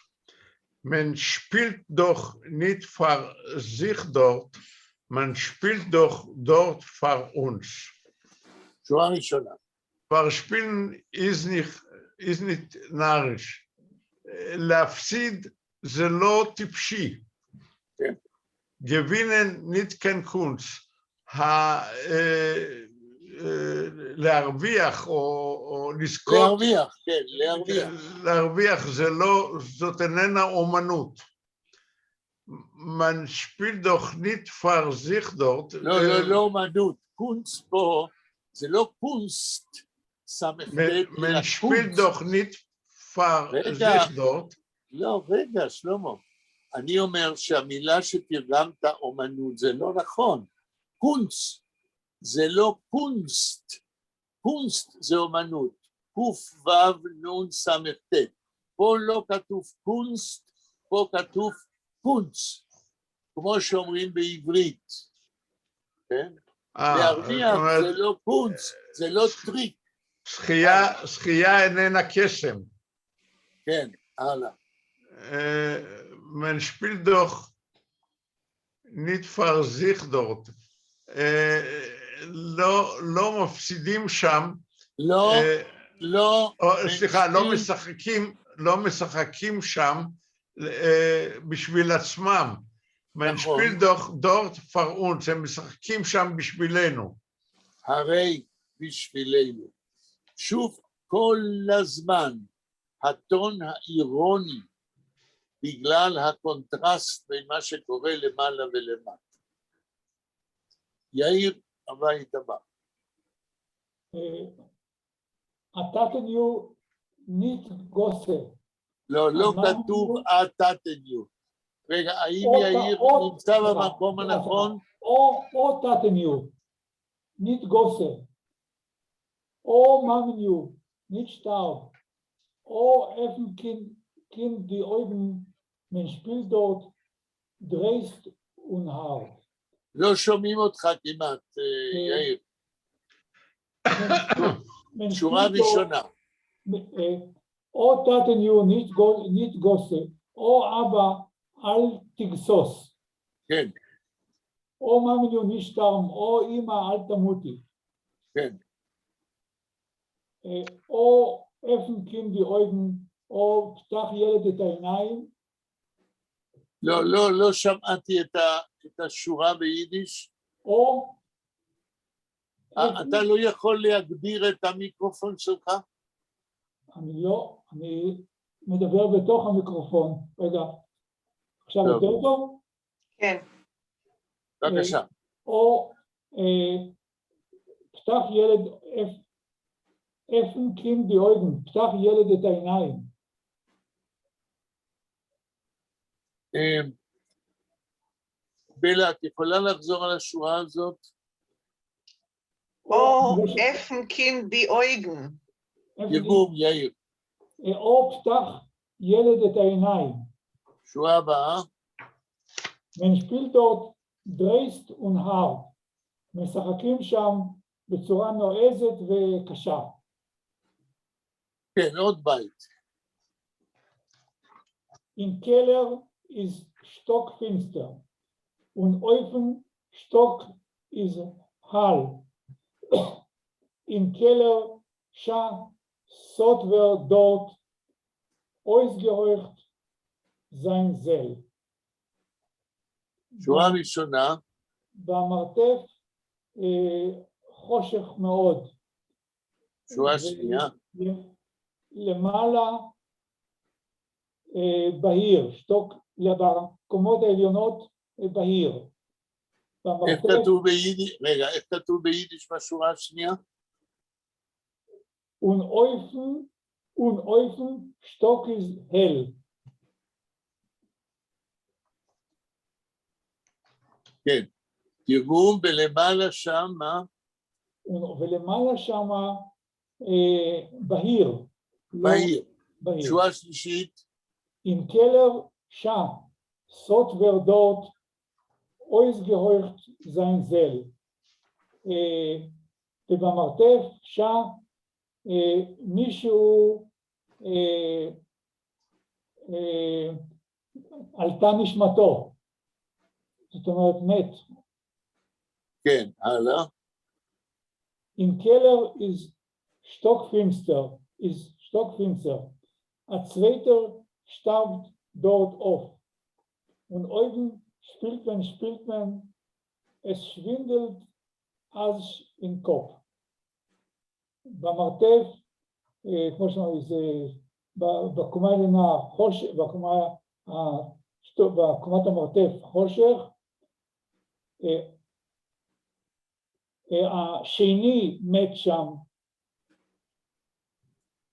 Man spielt doch nicht für sich dort, man spielt doch dort für uns. שורה ראשונה. Verspielen ist nicht narrisch. להפסיד זה לא טיפשי. כן. Gewinnen nicht kein Kunst. להרוויח או לזכות, להרוויח, כן, להרוויח. להרוויח זאת איננה אומנות. Man spielt doch nicht für sich dort. לא אומנות. קונסט פה, זה לא קונסט, Man spielt doch nicht für sich dort. לא, רגע, שלמה. אני אומר שהמילה שתרגמת אומנות זה לא נכון. קונסט. זה לא קונסט, קונסט זה אומנות, קוף וו נון סמכת, פה לא כתוב קונסט, פה כתוב קונץ, כמו שאומרים בעברית, כן? להרוויח זה לא קונץ, זה לא טריק. שחייה איננה קסם. כן, הלאה. Man spielt doch nicht für sich dort. לא מפסידים שם, סליחה, לא משחקים שם בשביל עצמם. Man spielt doch dort für uns, הם משחקים שם בשבילנו. הרי בשבילנו. שוב, כל הזמן, הטון האירוני, בגלל הקונטרסט בין מה שקורה למעלה ולמטה. יאיר, הבית הבא. התתניו ניט גוסר. לא כתוב התתניו. רגע, האם יאיר נמצא במקום הנכון? או תתניו, ניט גוסר. או ממניו, ניט שטאוב. או öffnen Kind die Augen, man spielt dort dreist und hart. לא שומעים אותך כמעט, יאיר. Man שורה spielt dort, ראשונה. או תתניו nicht גוסה, או אבא אל תגסוס. כן, או מאמיניו nicht starm, או אמא אל תמותי. כן. או öffnen Kind die Augen, או פתח ילד את העיניים. לא שמעתי את השורה ביידיש. או... אתה לא יכול להגביר את המיקרופון שלך? אני לא, אני מדבר בתוך המיקרופון. רגע, עכשיו טוב. יותר טוב? כן. בבקשה. או פתח ילד, öffnen Kind die Augen, פתח ילד את העיניים. בלה, את יכולה לחזור על השורה הזאת? או öffnen Kind die Augen. תרגום, יאיר. או פתח ילד את העיניים. שורה הבאה. Man spielt dort dreist und hart. משחקים שם בצורה נועזת וקשה. כן, עוד בית. In Keller ist stockfinster und Eufen Stock ist hell. In Keller scha Sotwer dort ausgehorcht sein Seel. שורה ראשונה. במרתף חושך מאוד. שורה שנייה. למעלה בהיר, שטוק, בקומות העליונות בהיר. איך כתוב ביידיש? רגע, איך כתוב ביידיש בשורה השנייה? und Eufen Stock ist hell. כן. תרגום בלמעלה שם, מה? ולמעלה שם בהיר. בהיר. שורה שלישית. In Keller scha Sotwer dort ausgehorcht sein Seel. ובמרתף שע מישהו עלתה נשמתו, זאת אומרת מת. כן, הלאה. In Keller ist stockfinster. Ein zweiter starb dort auf. Und oben spielt man, es schwindelt als im Kopf. במרתף, כמו שאמרתי, זה בקומה העליונה חושך, בקומת המרתף חושך, השני מת שם,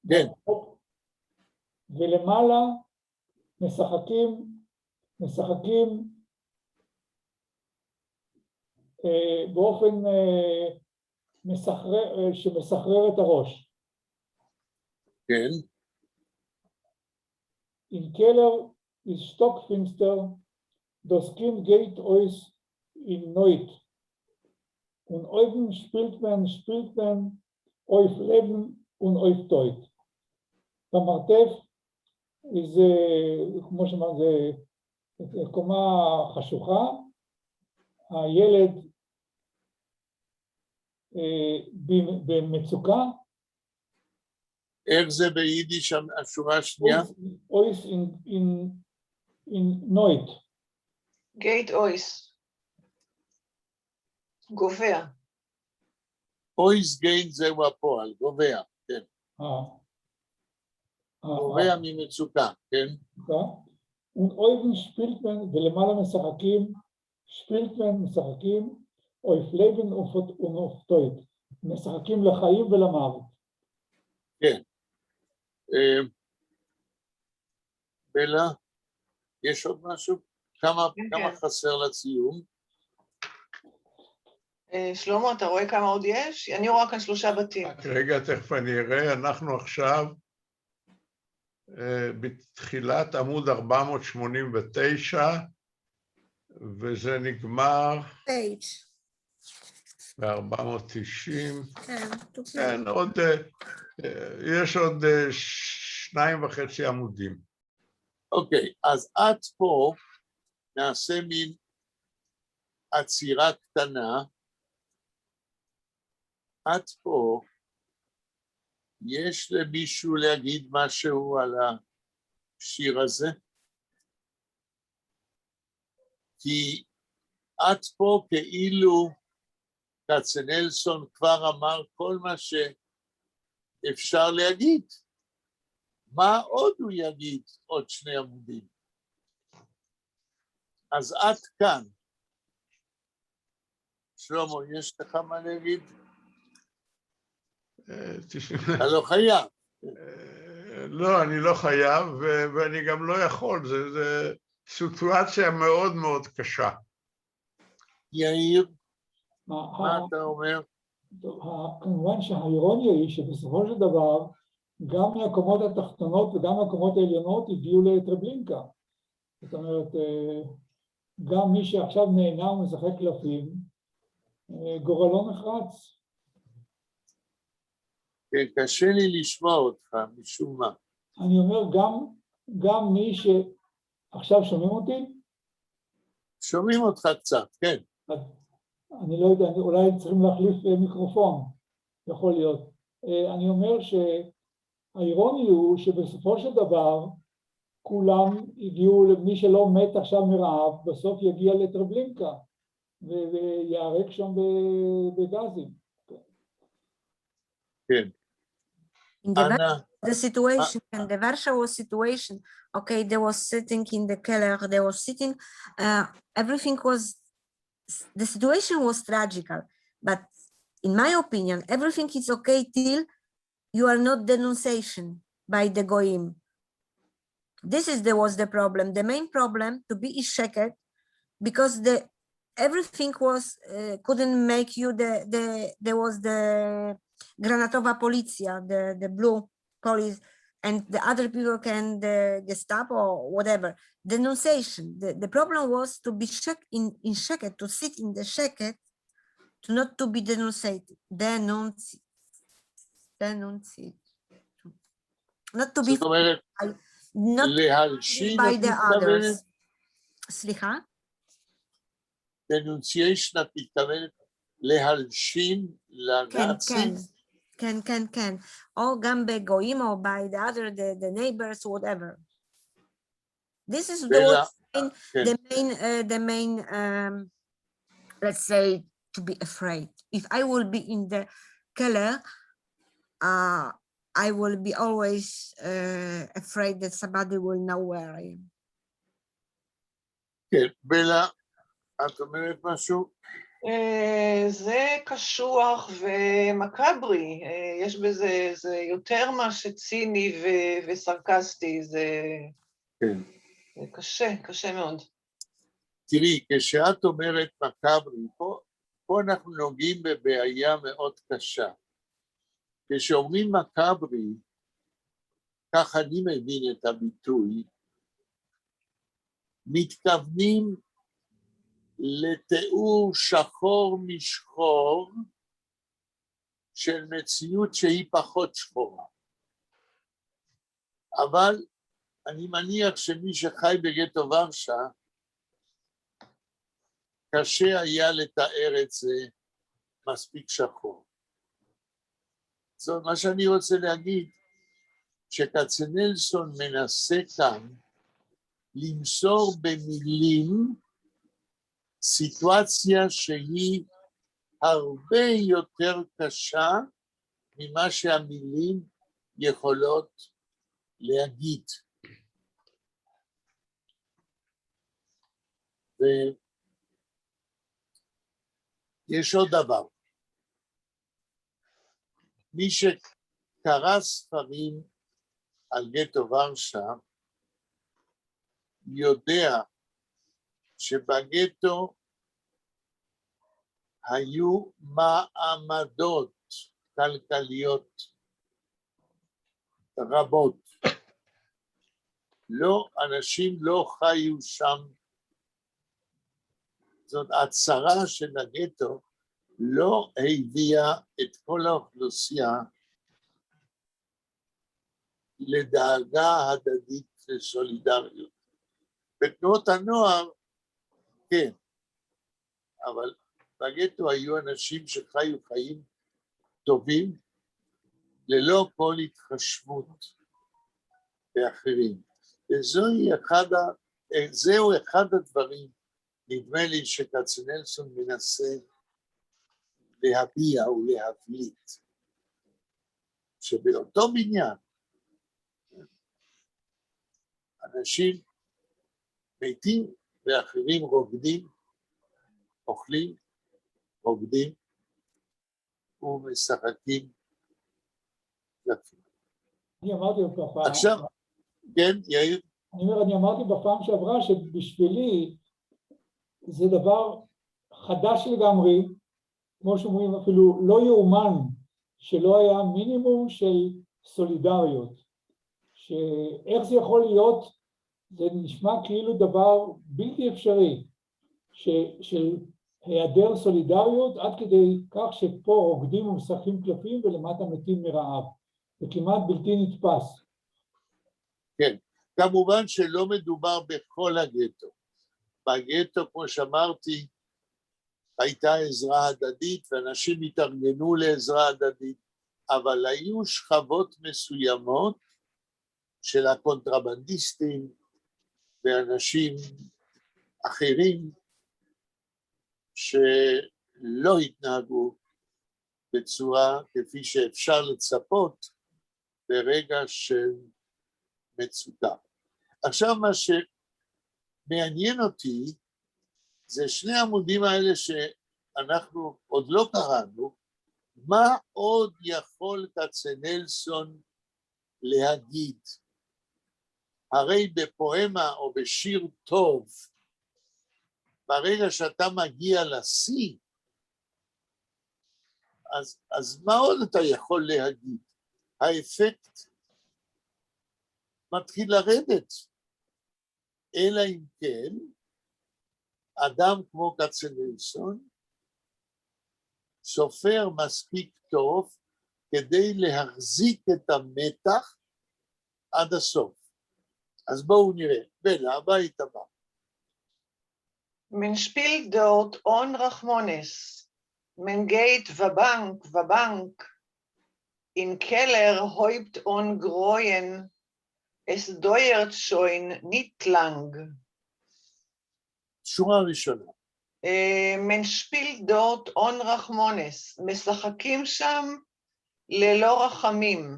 כן. ולמעלה משחקים באופן שמסחרר את הראש. כן. In Keller ist stockfinster, das Kind geht aus in Neut. Und oben spielt man auf Leben und auf Tod. במרתף זה, כמו שאמרנו, זה קומה חשוכה, הילד במצוקה. איך זה ביידיש השורה השנייה? אויס in Neut. גייט אויס. גובע. אויס גיין זהו הפועל, גובע, כן. גובע ממצוקה, כן. Und oben spielt man, ולמעלה משחקים, auf Leben und auf Tod. משחקים לחיים ולמוות. כן. בלה, יש עוד משהו? כמה חסר לציון? שלמה, אתה רואה כמה עוד יש? אני רואה כאן 3 בתים. רגע, תכף אני אראה, אנחנו עכשיו בתחילת עמוד 489, וזה נגמר ב-490. כן, יש עוד 2.5 עמודים. אוקיי, אז עד פה נעשה מין עצירה קטנה. עד פה יש למישהו להגיד משהו על השיר הזה? כי עד פה כאילו כצנלסון כבר אמר כל מה שאפשר להגיד. מה עוד הוא יגיד? עוד 2 עמודים. אז עד כאן. שלמה, יש לך מה להגיד? אתה לא חייב. לא, אני לא חייב, ואני גם לא יכול. זו סיטואציה מאוד מאוד קשה. יאיר, מה אתה אומר? כמובן שהאירוניה היא שבסופו של דבר, גם מהקומות התחתונות וגם מהקומות העליונות הגיעו לטרבלינקה. זאת אומרת, גם מי שעכשיו נהנה ומשחק קלפים, גורלו נחרץ. כן, קשה לי לשמוע אותך, משום מה. אני אומר, גם מי שעכשיו שומעים אותי? שומעים אותך קצת, כן. אני לא יודע, אולי צריכים להחליף מיקרופון, יכול להיות. אני אומר שהאירוני הוא שבסופו של דבר, כולם הגיעו, למי שלא מת עכשיו מרעב, בסוף יגיע לטרבלינקה, ויערק שם בגזים. כן. In the situation, and the Warsaw situation, okay, they was sitting in the keller, they was sitting, everything was, the situation was tragical, but in my opinion, everything is okay till you are not denunciation by the goyim. This was the problem. The main problem to be Isheket, because everything was couldn't make you there was the Granatowa Policja, the blue police, and the other people can the Gestapo or whatever. Denunciation. The problem was to be in Sheket, to sit in the Sheket, to not to be denunciated. Not to be not by the others. סליחה? denunciation, את מתכוונת להלשין לנאצים? כן. או גם בגויים או by the other, the neighbors, whatever. This is the main let's say, to be afraid. If I will be in the keller, I will be always afraid that somebody will know where I am. כן, בלה, את אומרת משהו? זה קשוח ומקאברי, יש בזה, זה יותר מה שציני וסרקסטי, זה קשה מאוד. תראי, כשאת אומרת מקאברי, פה אנחנו נוגעים בבעיה מאוד קשה. כשאומרים מקאברי, כך אני מבין את הביטוי, מתכוונים לתיאור שחור משחור של מציאות שהיא פחות שחורה. אבל אני מניח שמי שחי בגטו ורשה, קשה היה לתאר את זה מספיק שחור. זאת מה שאני רוצה להגיד, שכצנלסון מנסה כאן למסור במילים סיטואציה שהיא הרבה יותר קשה ממה שהמילים יכולות להגיד. ויש עוד דבר. מי שקרא ספרים על גטו ורשה, יודע שבגטו היו מעמדות כלכליות רבות. לא, אנשים לא חיו שם. זאת הצהרה של הגטו, לא הביאה את כל האוכלוסייה לדאגה הדדית וסולידריות. בתנועות הנוער, כן, אבל בגטו היו אנשים שחיו חיים טובים, ללא כל התחשבות באחרים. זהו אחד הדברים, נדמה לי שכצנלסון מנסה להביע ולהבליט, שבאותו בניין, אנשים מתים ואחרים רוקדים, אוכלים, רוקדים ומשחקים קלפים. אני אמרתי בפעם... עכשיו, כן, יאיר? אני אמרתי בפעם שעברה שבשבילי זה דבר חדש לגמרי, כמו שאומרים אפילו לא יאומן, שלא היה מינימום של סולידריות. שאיך זה יכול להיות, זה נשמע כאילו דבר בלתי אפשרי, של היעדר סולידריות עד כדי כך שפה רוקדים ומשחקים קלפים ולמטה מתים מרעב. זה כמעט בלתי נתפס. כן, כמובן שלא מדובר בכל הגטו. בגטו, כמו שאמרתי, הייתה עזרה הדדית ואנשים התארגנו לעזרה הדדית, אבל היו שכבות מסוימות של הקונטרבנדיסטים ואנשים אחרים שלא התנהגו בצורה כפי שאפשר לצפות ברגע של מצוקה. עכשיו מה שמעניין אותי זה שני העמודים האלה שאנחנו עוד לא קראנו, מה עוד יכול כצנלסון להגיד? הרי בפואמה או בשיר טוב, ברגע שאתה מגיע לשיא, אז מה עוד אתה יכול להגיד? האפקט מתחיל לרדת, אלא אם כן, אדם כמו כצנלסון, סופר מספיק טוב כדי להחזיק את המתח עד הסוף. אז בואו נראה, בלה, הבית הבא. Man spielt dort on Rachmones, man geht Vabank, in Keller häupt on Groyen, es dauert schon nicht lang. שורה ראשונה. Man spielt dort on Rachmones, משחקים שם ללא רחמים.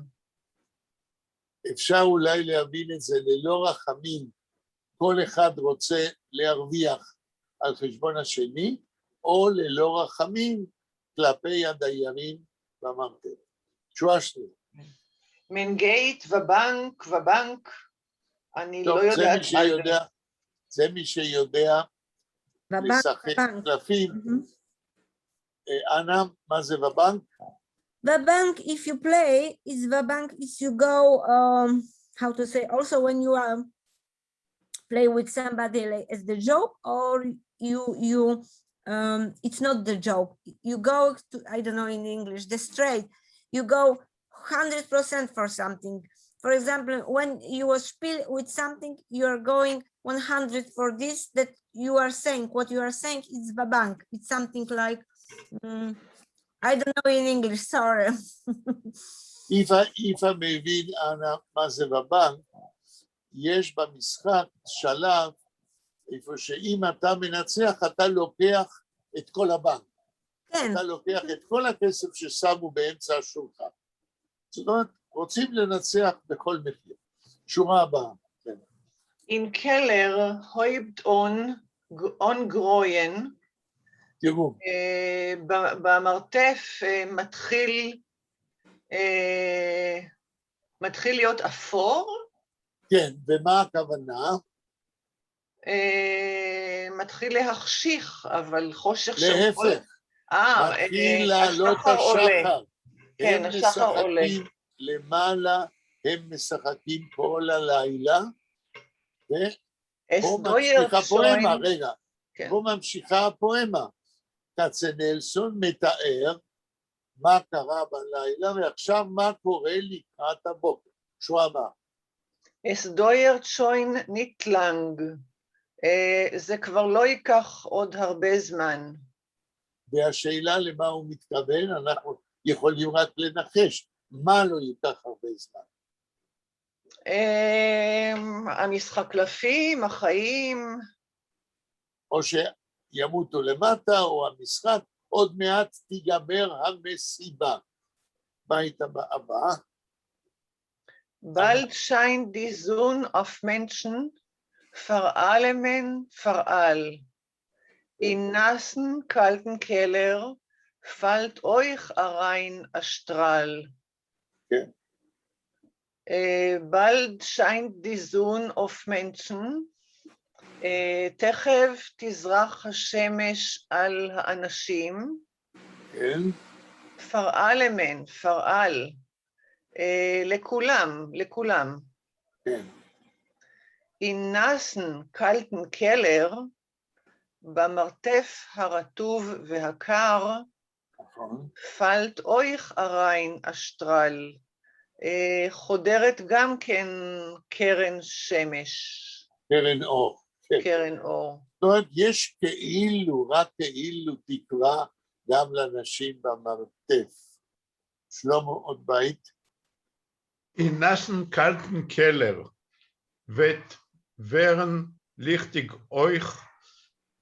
אפשר אולי להבין את זה ללא רחמים, כל אחד רוצה להרוויח על חשבון השני, או ללא רחמים כלפי הדיירים במרתף. שורה שנייה. Man geht Vabank, אני לא יודעת מה זה. זה מי שיודע לשחק קלפים. אנה, מה זה ובנק? Vabank, if you play, is Vabank is you go, how to say, also when you play with somebody like, as the joke, or you it's not the joke. You go to, I don't know in English, the straight, you go 100% for something. For example, when you are spiel with something, you are going 100 for this, that you are saying, what you are saying is Vabank. It's something like, I don't know in English, sorry. איפה מבין אנה מה זה בבנק, יש במשחק שלב איפה שאם אתה מנצח אתה לוקח את כל הבנק. כן. אתה לוקח את כל הכסף ששמו באמצע השולחן. זאת אומרת, רוצים לנצח בכל מחיר. שורה הבאה. כן. In Keller häupt on Groyen, תראו. במרתף מתחיל להיות אפור. כן, ומה הכוונה? מתחיל להחשיך, אבל חושך להפך. מתחיל לעלות השחר. כן, השחר עולה. למעלה, הם משחקים כל הלילה, אס פה דויר ממשיכה פואמה, שוין, רגע, כן. פה ממשיכה הפואמה. כצנלסון מתאר מה קרה בלילה, ועכשיו מה קורה לקראת הבוקר. שהוא אמר. אס דויר שוין ניטלנג, זה כבר לא ייקח עוד הרבה זמן. והשאלה למה הוא מתכוון, אנחנו יכולים רק לנחש, מה לא ייקח הרבה זמן? המשחק קלפים, החיים. או שימותו למטה, או המשחק, עוד מעט תיגמר המסיבה. בית הבא. Bald scheint die Sonne auf Menschen, verallem verall. In nassen, kalten Keller fällt euch rein ein Strahl. Okay. Bald scheint die Sonne auf Menschen, תכף תזרח השמש על האנשים. כן. פרעלמן, פרעל. לכולם, לכולם. כן. In nassen, kalten Keller, במרתף הרטוב והקר, פלט אויך הריין אשטרל, חודרת גם כן קרן שמש. קרן אור. כן. קרן אור. זאת אומרת, יש כאילו, רק כאילו תקווה גם לנשים במרתף. שלמה, עוד בית? In nassen kalten Keller wird während lichtig euch,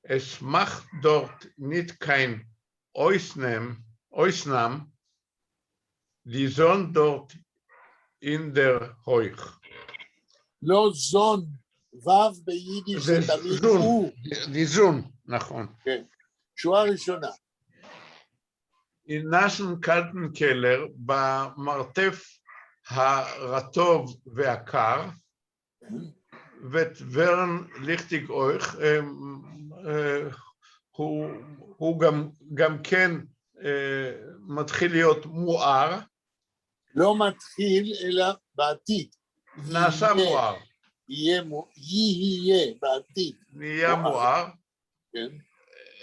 es macht dort nicht kein Ausnahme, die Sonne dort in der Heuch. לא זון, וו ביידיש זה תמיד הוא. Die Sonne, נכון. כן. שורה ראשונה. In nassen kalten Keller, במרתף הרטוב והקר, וורן ליכטיג אויך, הוא גם כן מתחיל להיות מואר. לא מתחיל, אלא בעתיד. נעשה מואר. יהיה בעתיד. נהיה מואר. כן.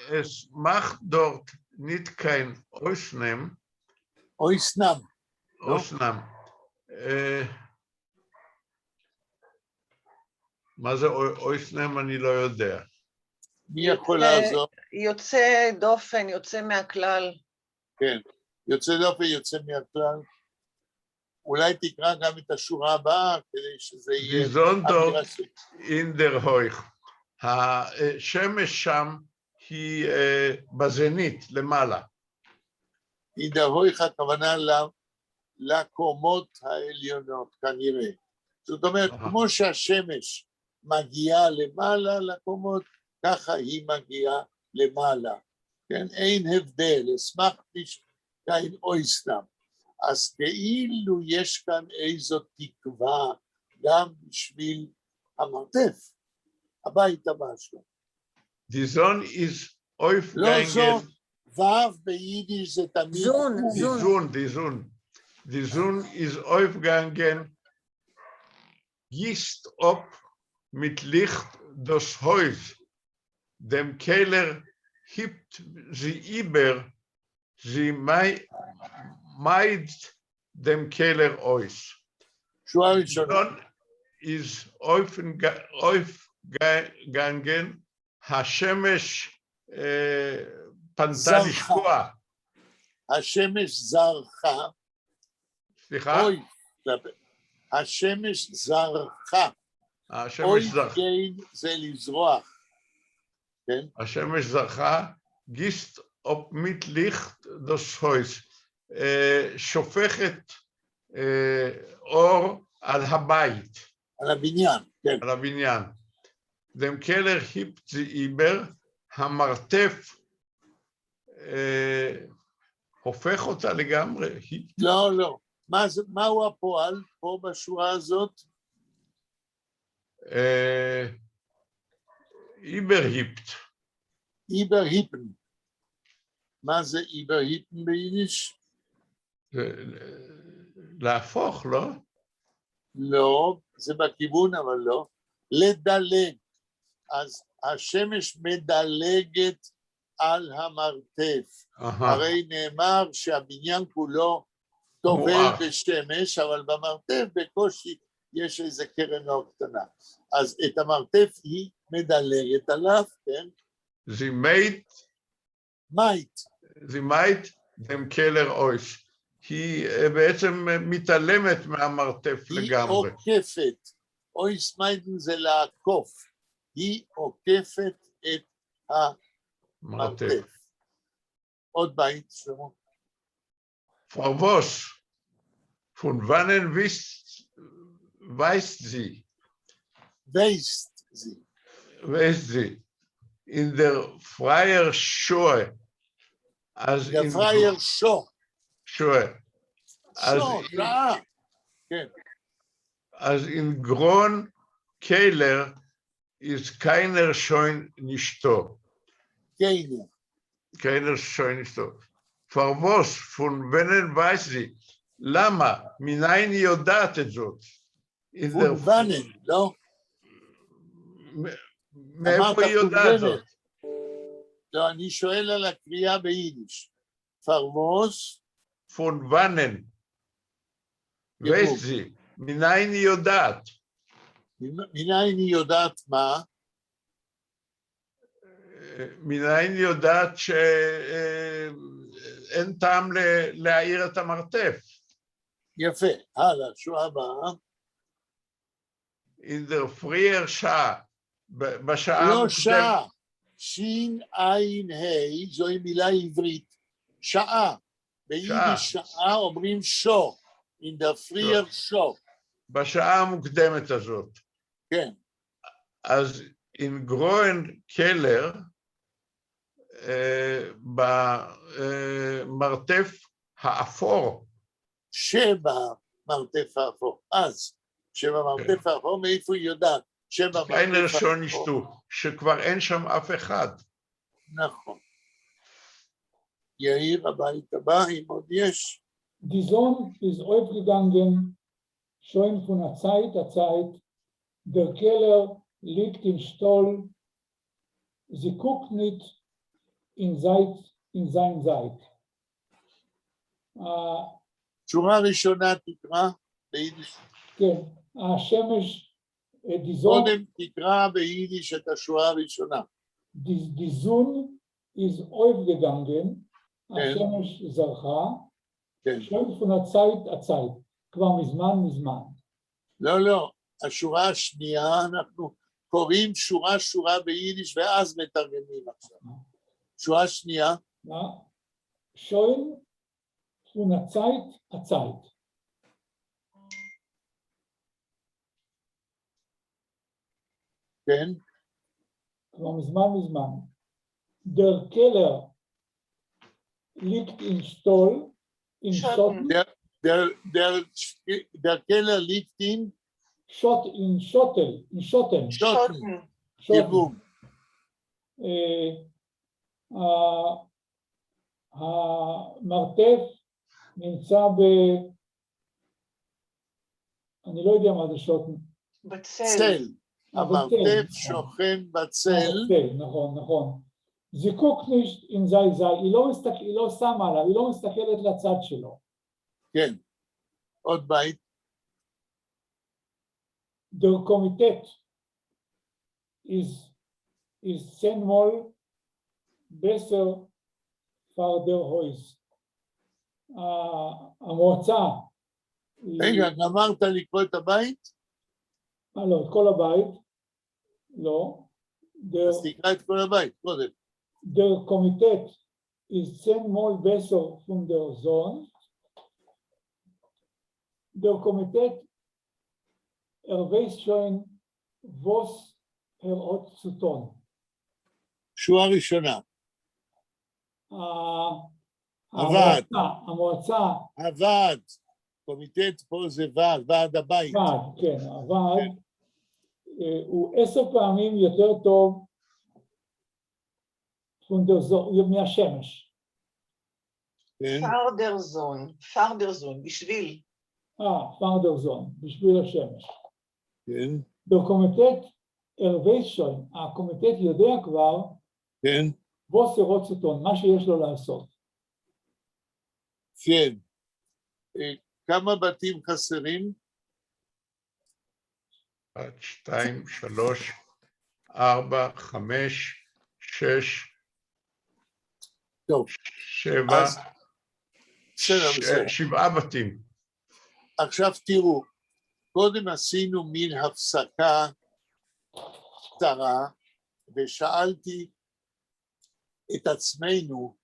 Es macht dort nicht kein Ausnahme. אויסנם. Ausnahme. מה זה אויסנם? אני לא יודע. מי יכול לעזור? יוצא דופן, יוצא מהכלל. כן, יוצא דופן, יוצא מהכלל. אולי תקרא גם את השורה הבאה, כדי שזה יהיה... Die dort in der Heuch. השמש שם היא בזנית, למעלה. in der Heuch הכוונה לקומות העליונות, כנראה. זאת אומרת, כמו שהשמש מגיעה למעלה לקומות, ככה היא מגיעה למעלה. כן, אין הבדל, אשמחתי כאין אויסנם. אז כאילו יש כאן איזו תקווה גם בשביל המרתף, הבית הבא שלו. Die Sonne ist aufgegangen. לא זון, וו ביידיש זה תמיד... Die Sonne ist aufgegangen, gießt ob mit Licht das Haus. Dem Keller hebt sie über, sie meid dem Keller aus. Die Sonne ist aufgegangen, השמש פנתה לשקוע. השמש זרחה. סליחה? אוי, השמש זרחה. השמש זרחה. אוי, זה לזרוח. כן? השמש זרחה, גיסט אופ מיט ליכט דוס הויס, שופכת אור על הבית. על הבניין, כן. על הבניין. dem Keller hebt sie über, המרתף הופך אותה לגמרי. לא, לא. מהו הפועל פה בשורה הזאת? איברהיפט. איברהיפן. מה זה איברהיפן ביידיש? להפוך, לא? לא, זה בכיוון אבל לא. לדלג. אז השמש מדלגת על המרתף. הרי נאמר שהבניין כולו טובל מואר. בשמש, אבל במרתף בקושי יש איזה קרן אור קטנה. אז את המרתף היא מדלגת עליו, כן? Sie meint, מייט, dem Keller euch. היא בעצם מתעלמת מהמרתף היא לגמרי. עוקפת. אויס מיידן זה לעקוף. היא עוקפת את מרתף. המרתף. עוד בית, שלמה. Frau Voss, von wannen weiß sie, וייסט זה. weiß sie, in der freier Shoe, als in גפרייר שו. Shoe, שו, שעה. כן. als in Gron Keller ist keiner schon nicht da. כן. Keiner schon nicht da. Frau Voss, von wannen weiß sie, למה? מניין היא יודעת את זאת? פונבנן, לא? מאיפה היא יודעת זאת? לא, אני שואל על הקריאה ביידיש. פרמוס, von wannen? weiß sie, מניין היא יודעת? מניין היא יודעת מה? מניין היא יודעת שאין טעם להעיר את המרתף. יפה, הלאה, שורה הבאה. in der früher שעה, בשעה לא המוקדמת. שעה, שין עין ה' זוהי מילה עברית, שעה. ביידיש שעה אומרים שו, in der früher שו. בשעה המוקדמת הזאת. כן. אז in גרוין קלר, במרתף האפור. שבמרתף האפור, אז שבמרתף האפור מאיפה היא יודעת? קיינר שון נשתו, שכבר אין שם אף אחד. נכון. יאיר, הבית הבא, אם עוד יש. Die Sonne ist aufgegangen, schon von der Zeit, der Keller liegt im Stall, sie guckt nicht in sein Seid. שורה ראשונה תקרא ביידיש. כן, השמש, die Sonne, קודם תקרא ביידיש את השורה הראשונה. die Sonne ist aufgegangen, השמש זרחה, schon von der Zeit, כבר מזמן. לא, השורה השנייה, אנחנו קוראים שורה ביידיש ואז מתרגמים עכשיו. שורה שנייה. schon von der Zeit. כן. כבר מזמן. Der Keller liegt im Stall, in Schotten. Der Keller liegt in Schotten. תרגום. המרתף נמצא אני לא יודע מה זה שוטן. בצל. המרתף שוכן בצל. נכון. זיקוק נישט אין זי, היא לא שמה עליו, היא לא מסתכלת לצד שלו. כן, עוד בית. Der Komitee ist 10-mal besser für der Haus. המועצה... רגע, גמרת לקרוא את הבית? לא, את כל הבית. לא. אז תקרא את כל הבית, קודם. Der Komitee ist 10-mal besser von der Sonne. Der Komitee weiß schon, was hat zu tun. שורה ראשונה. המועצה. הוועד. קומיטט פה זה ועד הבית. כן, הוועד הוא 10 פעמים יותר טוב מהשמש. פרדרזון, בשביל. פרדרזון, בשביל השמש. כן. Der Komitee אלוויישן, הקומיטט יודע כבר, כן, בוס רוצטון, מה שיש לו לעשות. כן. כמה בתים חסרים? 1, 2, 3, 4, 5, 6, טוב, 7, אז בסדר. 7 בתים. עכשיו תראו, קודם עשינו מין הפסקה קצרה, ושאלתי את עצמנו,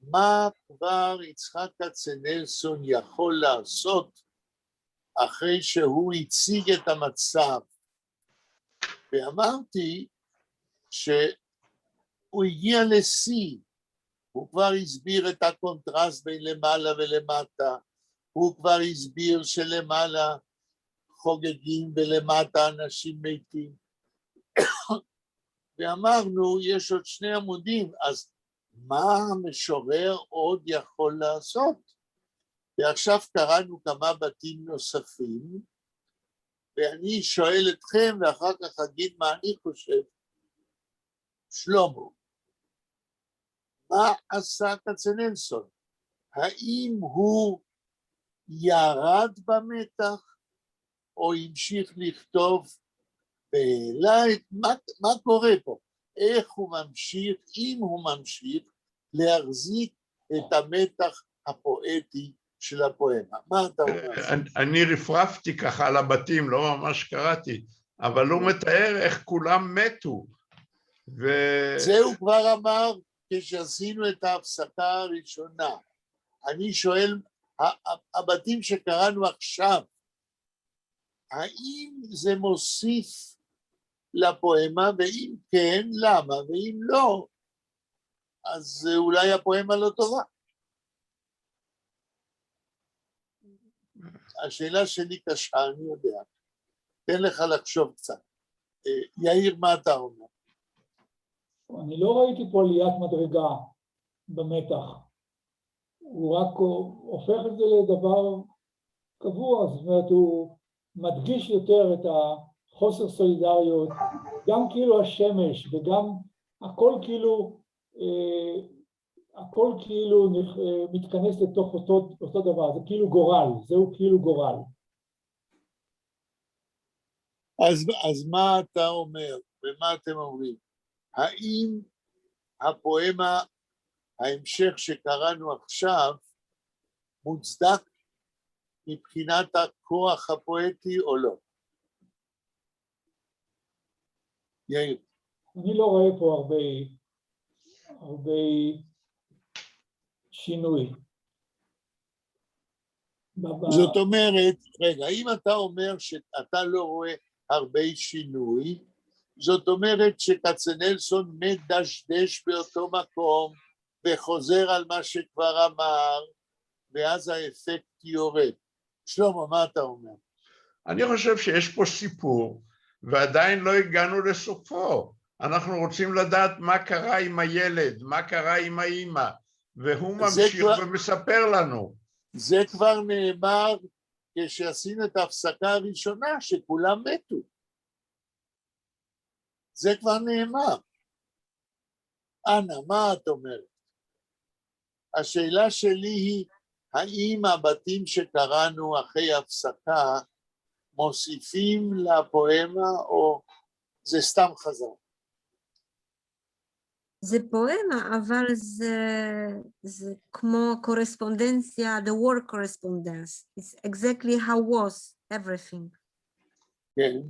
מה כבר יצחק כצנלסון יכול לעשות אחרי שהוא הציג את המצב? ואמרתי שהוא הגיע לשיא, הוא כבר הסביר את הקונטרסט בין למעלה ולמטה, הוא כבר הסביר שלמעלה חוגגים ולמטה אנשים מתים. ואמרנו, יש עוד 2 עמודים, אז מה המשורר עוד יכול לעשות? ועכשיו קראנו כמה בתים נוספים, ואני שואל אתכם, ואחר כך אגיד מה אני חושב. שלמה, מה עשה כצנלסון? האם הוא ירד במתח, או המשיך לכתוב והעלה? מה קורה פה? איך הוא ממשיך, אם הוא ממשיך, להחזיק את המתח הפואטי של הפואמה? מה אתה אומר? אני רפרפתי ככה על הבתים, לא ממש קראתי, אבל הוא מתאר איך כולם מתו. זה הוא כבר אמר כשעשינו את ההפסקה הראשונה. אני שואל, הבתים שקראנו עכשיו, האם זה מוסיף לפואמה, ואם כן, למה? ואם לא, אז אולי הפואמה לא טובה. השאלה שלי קשה, אני יודע. תן לך לחשוב קצת. יאיר, מה אתה אומר? אני לא ראיתי פה עליית מדרגה במתח. הוא רק הופך את זה לדבר קבוע, זאת אומרת, הוא מדגיש יותר את החוסר סולידריות, גם כאילו השמש וגם הכל כאילו מתכנס לתוך אותו דבר, זה כאילו גורל, זהו כאילו גורל. אז מה אתה אומר ומה אתם אומרים? האם הפואמה, ההמשך שקראנו עכשיו, מוצדק מבחינת הכוח הפואטי או לא? יאיר. אני לא רואה פה הרבה שינוי. זאת אומרת, רגע, אם אתה אומר שאתה לא רואה הרבה שינוי, זאת אומרת שכצנלסון מדשדש באותו מקום וחוזר על מה שכבר אמר, ואז האפקט יורד. שלמה, מה אתה אומר? אני חושב שיש פה סיפור, ועדיין לא הגענו לסופו. אנחנו רוצים לדעת מה קרה עם הילד, מה קרה עם האמא, והוא ממשיך ומספר לנו. זה כבר נאמר כשעשינו את ההפסקה הראשונה, שכולם מתו. זה כבר נאמר. אנה, מה את אומרת? השאלה שלי היא, האם הבתים שקראנו אחרי הפסקה מוסיפים לפואמה או זה סתם חזר? זה פואמה, אבל זה כמו קורספונדנציה, the word correspondence. It's exactly how was everything. כן.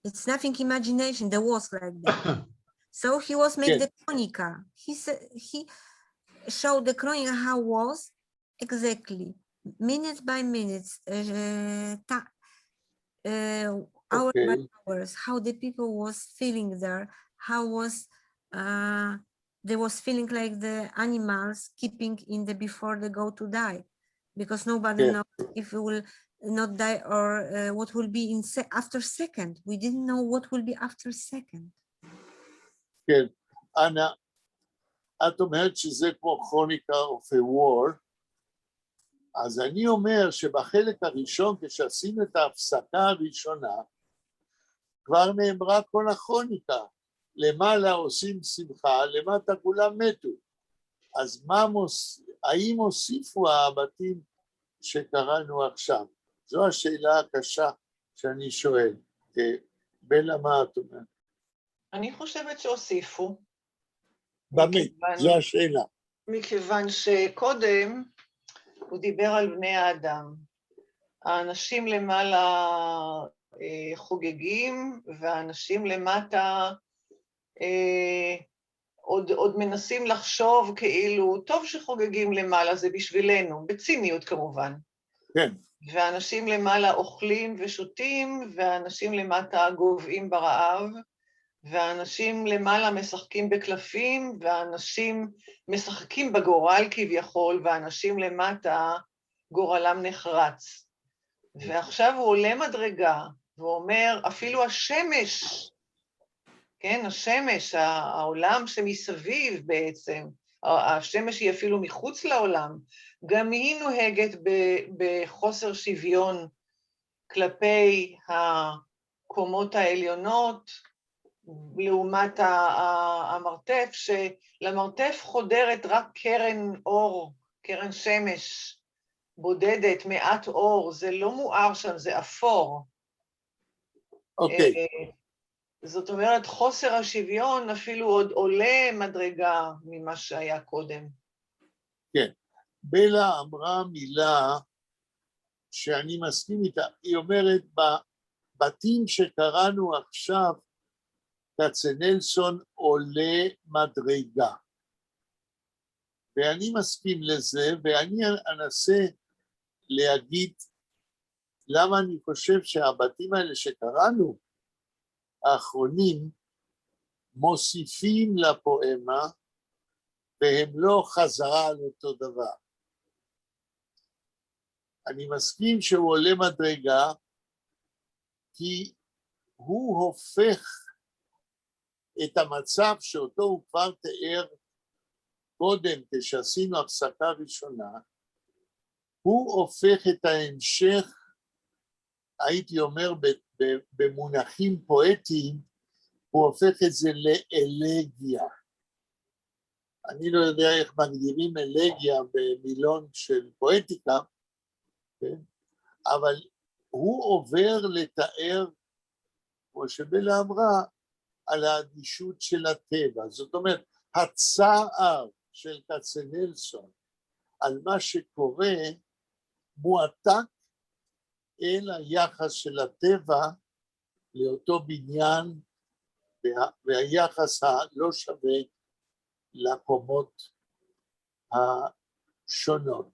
It's nothing imagination, there was like that. So he was make the chronica. He showed the chronica how was exactly, minute by minute, hour by hours, how the people was feeling there, how was they was feeling like the animals keeping in the before they go to die, because nobody knows if it will not die or what will be in after second. We didn't know what will be after second. כן, אנה, את אומרת שזה כמו כרוניקה of a war, אז אני אומר שבחלק הראשון, כשעשינו את ההפסקה הראשונה, כבר נאמרה כל הכרוניקה, למעלה עושים שמחה, למטה כולם מתו. אז האם הוסיפו הבתים שקראנו עכשיו? זו השאלה הקשה שאני שואל. בלה, מה את אומרת? אני חושבת שהוסיפו. באמת, זו השאלה. מכיוון שקודם הוא דיבר על בני האדם. האנשים למעלה חוגגים, והאנשים למטה עוד מנסים לחשוב כאילו, טוב שחוגגים למעלה, זה בשבילנו, בציניות כמובן. כן. ואנשים למעלה אוכלים ושותים, ואנשים למטה גובעים ברעב, ואנשים למעלה משחקים בקלפים, ואנשים משחקים בגורל כביכול, ואנשים למטה גורלם נחרץ. ועכשיו הוא עולה מדרגה, והוא אומר, אפילו השמש, כן, השמש, העולם שמסביב בעצם, השמש היא אפילו מחוץ לעולם, גם היא נוהגת בחוסר שוויון כלפי הקומות העליונות, לעומת המרתף, שלמרתף חודרת רק קרן אור, קרן שמש בודדת, מעט אור, זה לא מואר שם, זה אפור. אוקיי. זאת אומרת, חוסר השוויון אפילו עוד עולה מדרגה ממה שהיה קודם. כן. בלה אמרה מילה שאני מסכים איתה, היא אומרת, בבתים שקראנו עכשיו, כצנלסון עולה מדרגה. ואני מסכים לזה, ואני אנסה להגיד למה אני חושב שהבתים האלה שקראנו, האחרונים, מוסיפים לפואמה, והם לא חזרה על אותו דבר. אני מסכים שהוא עולה מדרגה, כי הוא הופך את המצב שאותו הוא כבר תיאר קודם, כשעשינו הפסקה ראשונה, הוא הופך את ההמשך, הייתי אומר במונחים פואטיים, הוא הופך את זה לאלגיה. אני לא יודע איך מגדירים אלגיה במילון של פואטיקה, כן? אבל הוא עובר לתאר, כמו שבלה אמרה, על האדישות של הטבע. זאת אומרת, הצער של כצנלסון על מה שקורה מועתק אל היחס של הטבע לאותו בניין והיחס הלא שווה לקומות השונות.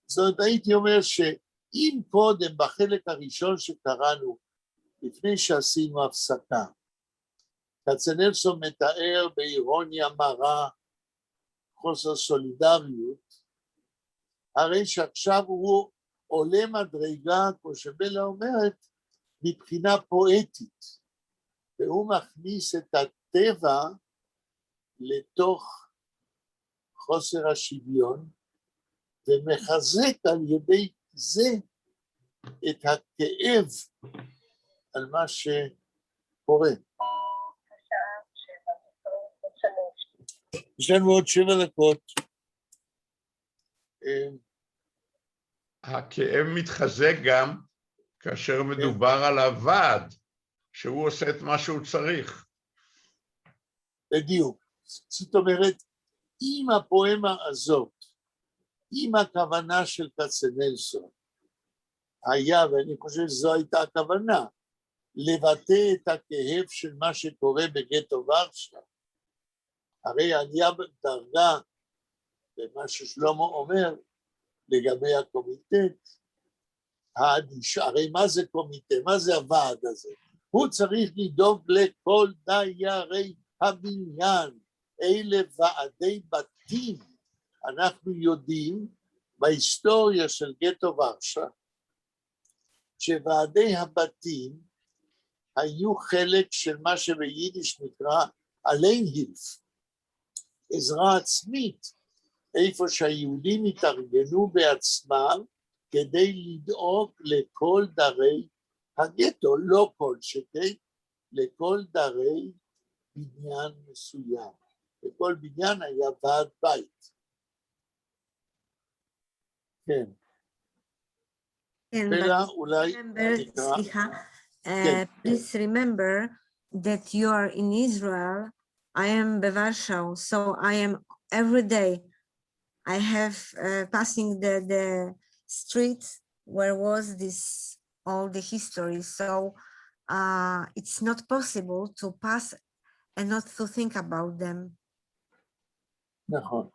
זאת אומרת, הייתי אומר שאם קודם בחלק הראשון שקראנו, לפני שעשינו הפסקה, כצנלסון מתאר באירוניה מרה חוסר סולידריות, הרי שעכשיו הוא עולה מדרגה, כמו שבלה אומרת, מבחינה פואטית, והוא מכניס את הטבע לתוך חוסר השוויון, ומחזק על ידי זה את הכאב על מה שקורה. יש לנו עוד 7 דקות. הכאב מתחזק גם כאשר מדובר על הוועד, שהוא עושה את מה שהוא צריך. בדיוק. זאת אומרת, אם הפואמה הזאת, אם הכוונה של כצנלסון היה, ואני חושב שזו הייתה הכוונה, לבטא את הכאב של מה שקורה בגטו ורשה, הרי עלייה בדרגה, במה ששלמה אומר, לגבי הקומיטט, הרי מה זה קומיטט? מה זה הוועד הזה? הוא צריך לדאוג לכל דיירי הבניין, אלה ועדי בתים. אנחנו יודעים בהיסטוריה של גטו ורשה, שוועדי הבתים היו חלק של מה שביידיש נקרא אליינהילף, עזרה עצמית, איפה שהיהודים התארגנו בעצמם כדי לדאוג לכל דרי הגטו, לא כל שכן, לכל דרי בניין מסוים. לכל בניין היה ועד בית. כן. אלא אולי נקרא. Please remember that you are in Israel. I am Bevarshau, so I am every day. I have passing the street where was this all the history. So it's not possible to pass and not to think about them. נכון.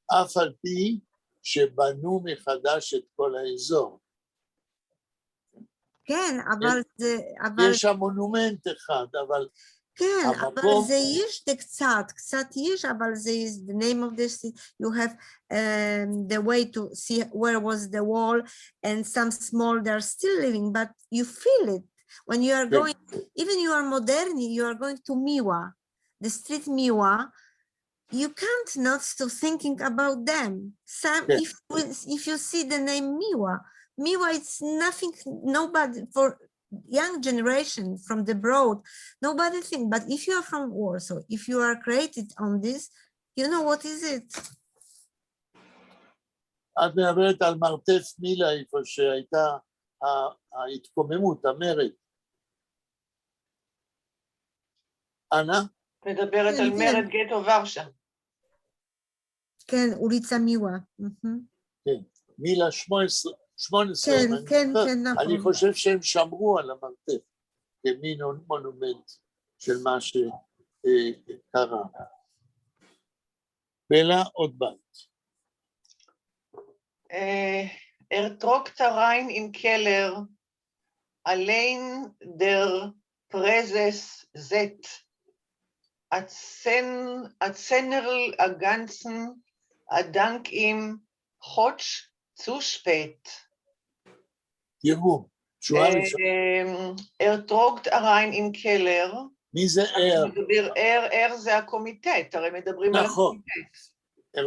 אף על פי שבנו מחדש את כל האזור. כן, אבל זה... יש שם מונומנט אחד, אבל... כן, אבל זה יש קצת יש, אבל זה is the name of this, you have the way to see where was the wall, and some small, they're still living, but you feel it. When you are going, even you are moderni, you are going to Miwa, the street Miwa, you can't not to thinking about them. Some, if you see the name Miwa, it's nothing, nobody, for young generation from the broad, nobody think, but if you are from Warsaw, if you are created on this, you know what is it. את מדברת על מרתף מילה, איפה שהייתה ההתקוממות, המרד. אנה? מדברת על מרד גטו ורשה. כן, אוליצה מיווה. כן, מילה 18. כן, נכון. אני חושב שהם שמרו על המרתף כמין מונומנט של מה שקרה. בלה, עוד בית. trockt rein im Keller, allein der Präses Z, Azzenerl a ganzen, a dank ihm, Hotsch zu spät. תראו, שורה ראשונה. trockt rein im Keller. מי זה R זה הקומיטט, הרי מדברים על הקומיטט.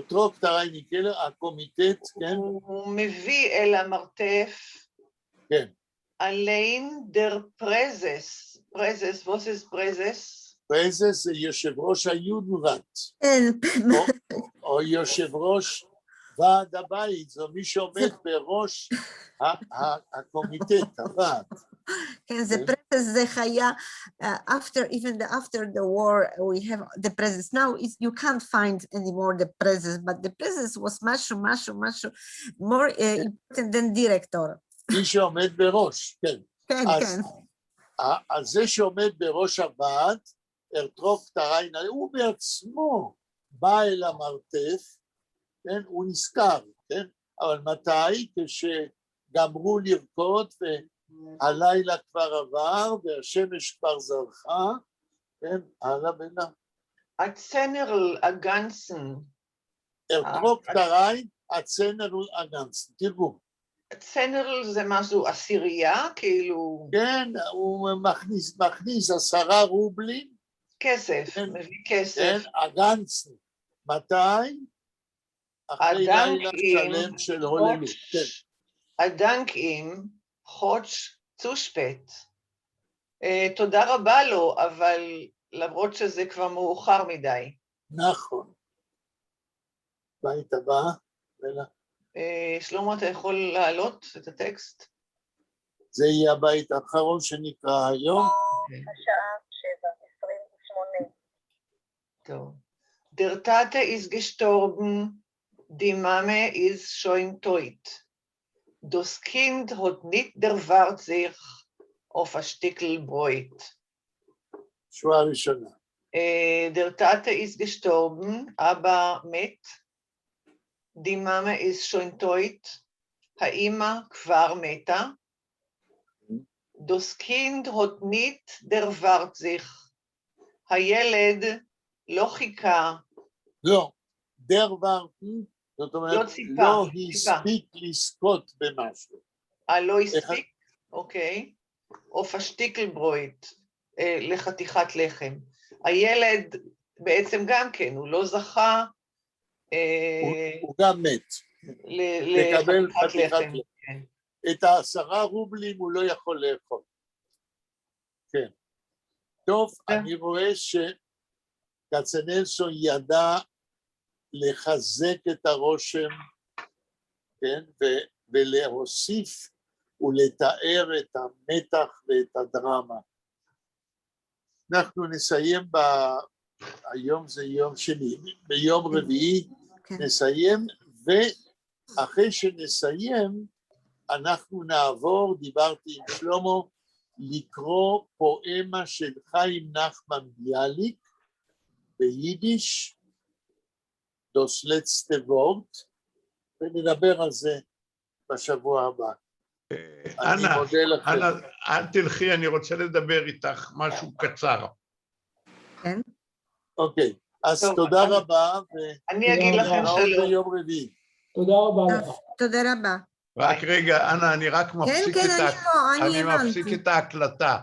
trockt rein im Keller, הקומיטט, כן? הוא מביא אל המרתף. כן. allein der Präses, was ist Präses? פרזס זה יושב ראש היודנראט, או יושב ראש ועד הבית, זו מי שעומד בראש הקומיטט, הוועד. כן, זה פרזס, זה חיה, after the war, we have the presence. Now, you can't find anymore the presence, but the presence was משהו more important than director. מי שעומד בראש, כן. כן, כן. אז זה שעומד בראש הוועד, trockt rein, הוא בעצמו בא אל המרתף, כן? הוא נזכר, כן? אבל מתי? כשגמרו לרקוד והלילה כבר עבר והשמש כבר זרחה, כן? הלאה בנה. Azzenerl a ganzen. trockt rein, Azzenerl a ganzen, תראו. Azzenerl זה משהו עשירייה, כאילו... כן, הוא מכניס 10 רובלים. כסף, מביא כסף. כן, הגנצן. מתי? אחרי לילה שלם של הוללות. הדנקים, חודש צושפט. תודה רבה לו, אבל למרות שזה כבר מאוחר מדי. נכון. בית הבא, בלה. שלמה, אתה יכול להעלות את הטקסט? זה יהיה הבית האחרון שנקרא היום. השעה 7:28. טוב. Der Tate ist gestorben, die Mame ist schon tot. Das Kind hat nicht derwart sich auf ein Stückel Brot. שורה ראשונה. Der Tate ist gestorben, aber מת. Die Mama ist schon tot. האמא כבר מתה. Das Kind hat nicht derwart sich. הילד לא חיכה. לא, דרוורטן, זאת אומרת, לא הספיק לזכות במשהו. לא הספיק? אוקיי. אוף השטיקלברויט, לחתיכת לחם. הילד בעצם גם כן, הוא לא זכה... הוא גם מת. לקבל חתיכת לחם. את 10 רובלים הוא לא יכול לאכול. כן. טוב, אני רואה שכצנלסון ידע לחזק את הרושם, כן, ולהוסיף ולתאר את המתח ואת הדרמה. אנחנו נסיים היום זה יום שני, ביום רביעי נסיים, ואחרי שנסיים אנחנו נעבור, דיברתי עם שלמה, לקרוא פואמה של חיים נחמן ביאליק ביידיש, Das letzte Wort, ונדבר על זה בשבוע הבא. אנה, אל תלכי, אני רוצה לדבר איתך משהו קצר. כן. אוקיי, אז תודה רבה. אני אגיד לכם שלום. ביום רביעי. תודה רבה לך. תודה רבה. רק רגע, אנה, אני רק מפסיק כן, אני את ההקלטה.